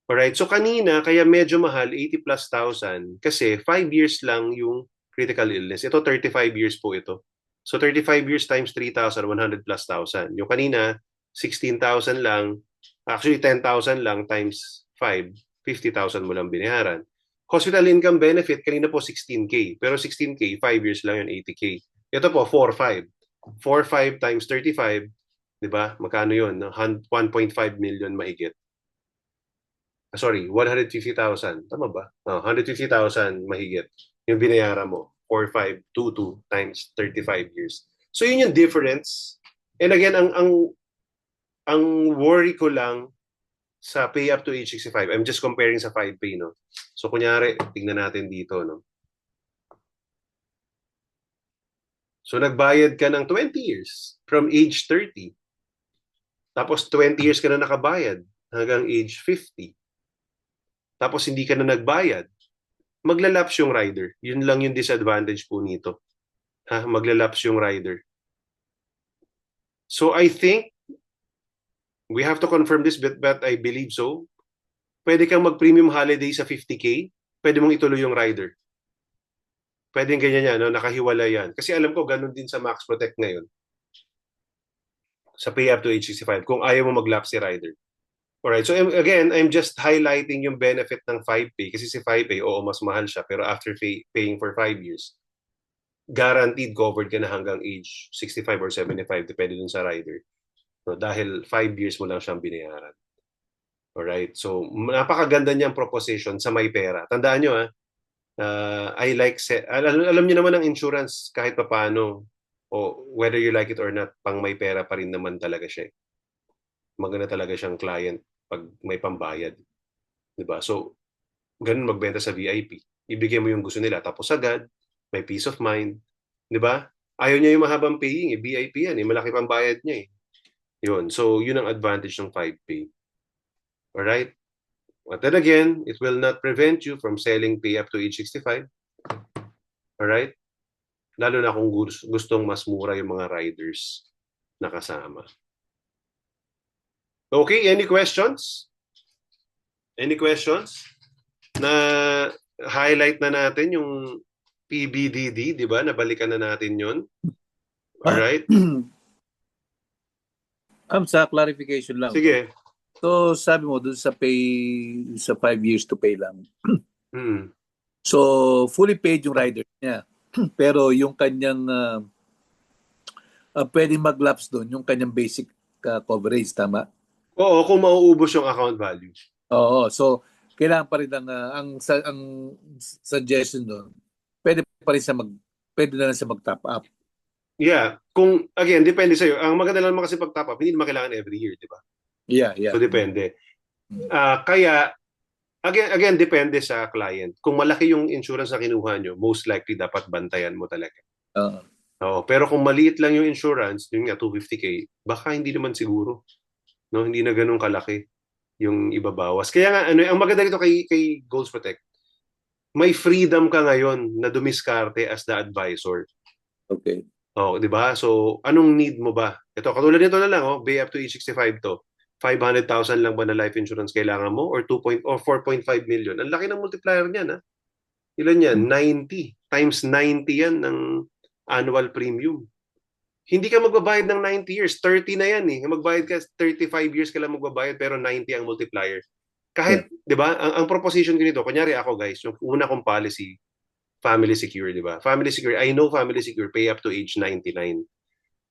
Alright, so kanina, kaya medyo mahal, 80,000+, kasi 5 years lang yung critical illness. Ito, 35 years po ito. So 35 years times 3,000, 100,000+. Yung kanina, 16,000 lang. Actually, 10,000 lang times 5, 50,000 mo lang binayaran. Hospital income benefit, kanina po 16K. Pero 16K, 5 years lang yun, 80K. Ito po, 4,500. 4,500 times 35, di ba? Magkano yun? 1.5 million mahigit. Sorry, 150,000. Tama ba? 150,000 mahigit. Yung binayaran mo. 4,522 times 35 years. So yun yung difference And again, ang worry ko lang sa pay up to age 65, I'm just comparing sa 5Pay, no? So kunyari, tingnan natin dito, no? So nagbayad ka ng 20 years from age 30. Tapos 20 years ka na nakabayad hanggang age 50. Tapos hindi ka na nagbayad. Maglalapse yung rider. Yun lang yung disadvantage po nito. Maglalapse yung rider. So I think we have to confirm this, but I believe so. Pwede kang mag-premium holiday sa 50K. Pwede mong ituloy yung rider. Pwede ganyan yan, no? Nakahiwala yan. Kasi alam ko, ganun din sa Max Protect ngayon. Sa pay up to age 65, kung ayaw mo mag-lapse si rider. Alright, so again, I'm just highlighting yung benefit ng 5Pay. Kasi si 5Pay, oo, mas mahal siya. Pero after paying for 5 years, guaranteed covered ka na hanggang age 65 or 75, depende dun sa rider. So, dahil 5 years mo lang siyang binayaran. Alright, so napakaganda niyang proposition sa may pera. Tandaan nyo, I like alam niyo naman ang insurance kahit paano, o whether you like it or not, pang may pera pa rin naman talaga siya. Maganda talaga siyang client pag may pambayad. 'Di ba? So ganun magbenta sa VIP. Ibigay mo yung gusto nila tapos agad, may peace of mind, 'di ba? Ayaw niya yung mahabang paying, VIP yan, malaki pambayad niya . Yun. So yun ang advantage ng 5Pay. All right? But then again, it will not prevent you from selling pay up to age 65. Alright? Lalo na kung gustong mas mura yung mga riders na kasama. Okay, any questions? Any questions? Na highlight na natin yung PBDD, di ba? Nabalikan na natin yun. Alright? Sa clarification lang. Sige. So, sabi mo, dun sa pay, sa 5 years to pay lang. So, fully paid yung rider niya. Pero yung kanyang, pwedeng mag-lapse doon, yung kanyang basic coverage, tama? Oo, kung mauubos yung account value. Oo, so, kailangan pa rin ang suggestion doon, pwede pa rin pwede na lang siya mag-top up. Yeah. Kung, again, depende sa'yo. Ang maganda lang kasi pag-top up, hindi naman kailangan every year, di ba? Yeah. So depende. Kaya again depende sa client. Kung malaki yung insurance na kinuha nyo, most likely dapat bantayan mo talaga. Pero kung maliit lang yung insurance, yung nga 250K, baka hindi naman siguro. No, hindi na ganun kalaki yung ibabawas. Kaya nga ang maganda dito kay Goals Protect, may freedom ka ngayon na dumiskarte as the advisor. Okay. 'Di ba? So anong need mo ba? Ito katulad nito na lang, pay up to age 65 to. 500,000 lang ba na life insurance kailangan mo or 4.5 million? Ang laki ng multiplier niyan, ha? Ilan yan? 90 times 90 yan ng annual premium. Hindi ka magbabayad ng 90 years, 30 na yan eh. Magbayad ka 35 years ka lang magbabayad pero 90 ang multiplier. Kahit, 'di ba? Ang proposition ko nito, kunyari ako guys, yung una kong policy, Family Secure, 'di ba? Family Secure, I know Family Secure pay up to age 99.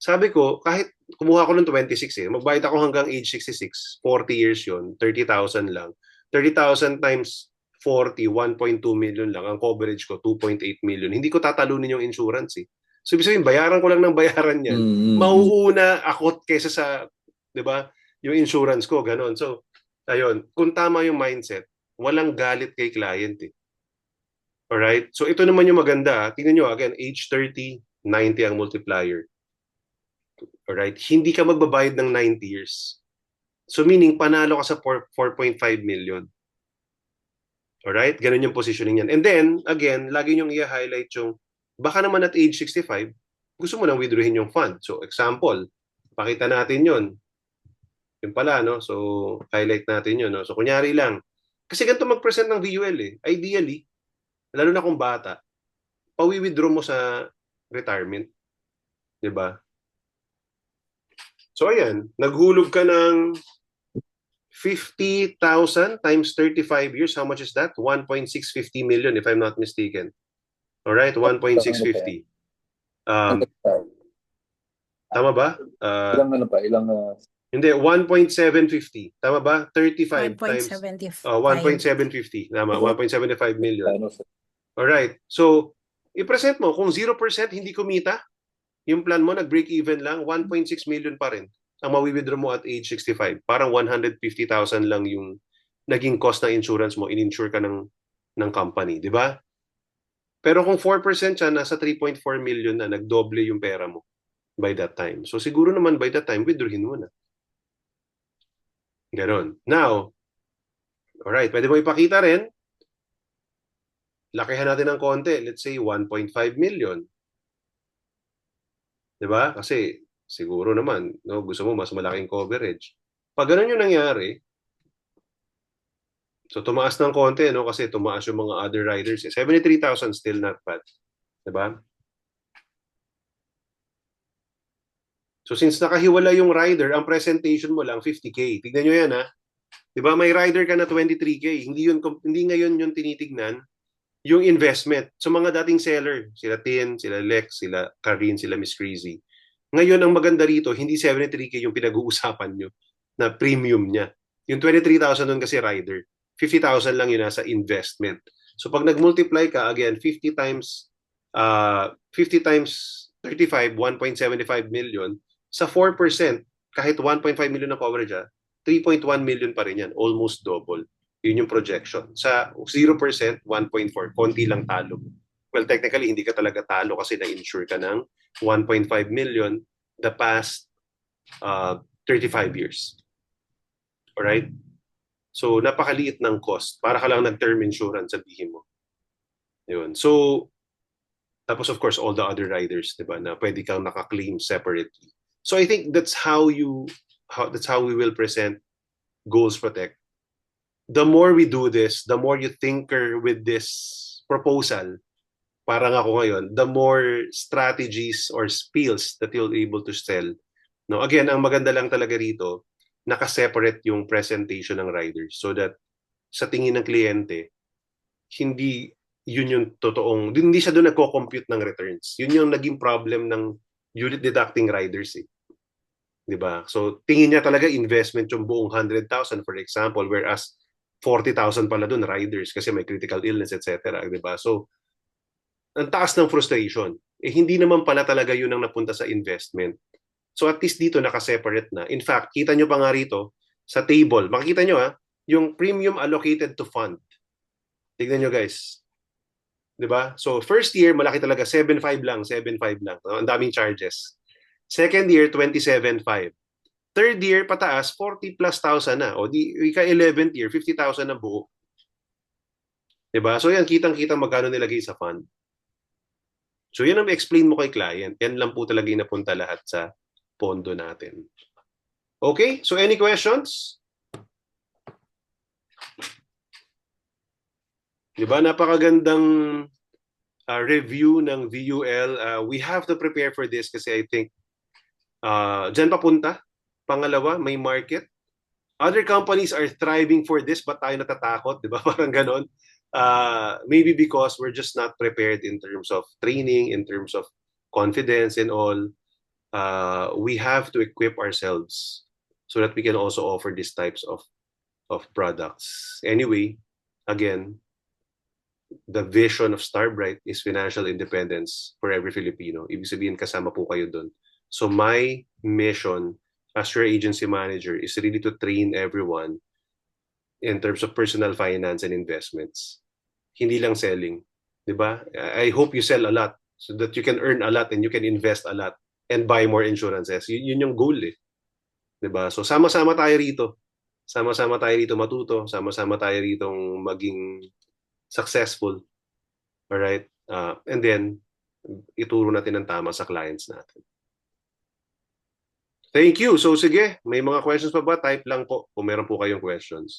Sabi ko, kahit kumuha ko ng 26 magbayad ako hanggang age 66, 40 years yon, 30,000 lang. 30,000 times 40, 1.2 million lang. Ang coverage ko, 2.8 million. Hindi ko tatalunin yung insurance . So, ibig sabihin, bayaran ko lang ng bayaran yan. Mauuna ako kaysa sa, di ba, yung insurance ko, ganon. So, ayun, kung tama yung mindset, walang galit kay client . Alright? So, ito naman yung maganda. Tingnan nyo, again, age 30, 90 ang multiplier. Alright? Hindi ka magbabayad ng 90 years. So meaning, panalo ka sa 4.5 million. Alright? Ganun yung positioning yan. And then, again, lagi nyong i-highlight yung, baka naman at age 65, gusto mo nang withdrawin yung fund. So, example, pakita natin yon. Yun pala, no? So, highlight natin yun, no? So, kunyari lang. Kasi ganito mag-present ng VUL . Ideally, lalo na kung bata, pawi-withdraw mo sa retirement. Diba? So ayan, naghulog ka ng 50,000 times 35 years. How much is that? 1.650 million if I'm not mistaken. Alright, 1.650. Tama ba? Hindi, 1.750. Tama ba? 35 times 1.750. Tama, 1.75 million. Alright, so i-present mo kung 0% hindi kumita, yung plan mo nag-break even lang, 1.6 million pa rin ang mawi-withdraw mo at age 65. Parang 150,000 lang yung naging cost ng insurance mo, in-insure ka ng company, di ba? Pero kung 4% siya, nasa 3.4 million na, nagdoble yung pera mo by that time. So siguro naman by that time, withdrawin mo na. Ganon. Now, alright, pwede mo ipakita rin. Lakihan natin ng konti. Let's say 1.5 million. Diba? Kasi siguro naman, no, gusto mo mas malaking coverage. Pag ganun yung nangyari, so tumaas ng konti, no? Kasi tumaas yung mga other riders. 73,000 still not bad. Diba? So since nakahiwala yung rider, ang presentation mo lang 50K. Tignan nyo yan, ha? Diba? May rider ka na 23K. Hindi ngayon yung tinitignan yung investment. So mga dating seller, sila Tin, sila Lex, sila Karin, sila Miss Crazy. Ngayon, ang maganda rito, hindi 73K yung pinag-uusapan nyo na premium niya. Yung 23,000 nun kasi rider. 50,000 lang yun nasa investment. So pag nag-multiply ka, again, 50 times 35, 1.75 million. Sa 4%, kahit 1.5 million na coverage, 3.1 million pa rin yan. Almost double. Yun yung projection. Sa 0%, 1.4. Konti lang talo. Well, technically, hindi ka talaga talo kasi na-insure ka ng 1.5 million the past 35 years. Alright? So, napakaliit ng cost. Para ka lang nag-term insurance, sabihin mo. Yun. So, tapos of course, all the other riders, diba, na pwede kang naka-claim separately. So, I think that's how we will present Goals Protect. The more we do this, the more you tinker with this proposal, parang ako ngayon, the more strategies or spills that you'll be able to sell. No, again, ang maganda lang talaga rito, naka-separate yung presentation ng riders so that sa tingin ng kliyente, hindi yun yung totoong, hindi siya doon nagko-compute ng returns. Yun yung naging problem ng unit deducting riders eh. Diba? So, tingin niya talaga investment yung buong 100,000 for example, whereas 40,000 pala doon riders kasi may critical illness, etc. Diba? So, ang taas ng frustration. Eh, hindi naman pala talaga yun ang napunta sa investment. So, at least dito naka-separate na. In fact, kita nyo pa nga rito sa table. Makikita nyo yung premium allocated to fund. Tignan nyo guys. Diba? So, first year, malaki talaga. 7.5 lang. 7.5 lang. Ang daming charges. Second year, 27.5. Third year, pataas, 40 plus thousand na. O di, ika 11th year, 50,000 na buo. Diba? So yan, kitang-kita magkano nilagay sa fund. So yan ang explain mo kay client. Yan lang po talaga yung napunta lahat sa pondo natin. Okay? So any questions? Diba? Napakagandang review ng VUL. We have to prepare for this kasi I think dyan papunta. Pangalawa, may market. Other companies are thriving for this, but tayo natatakot, di ba? Parang ganon. Maybe because we're just not prepared in terms of training, in terms of confidence and all. We have to equip ourselves so that we can also offer these types of products. Anyway, again, the vision of Starbright is financial independence for every Filipino. Ibig sabihin, kasama po kayo doon. So my mission as your agency manager is really to train everyone in terms of personal finance and investments. Hindi lang selling. Diba? I hope you sell a lot so that you can earn a lot and you can invest a lot and buy more insurances. Yun yung goal eh. Diba? So sama-sama tayo rito. Sama-sama tayo rito matuto. Sama-sama tayo rito maging successful. Alright? And then, ituro natin ang tama sa clients natin. Thank you. So sige, may mga questions pa ba? Type lang po kung meron po kayong questions.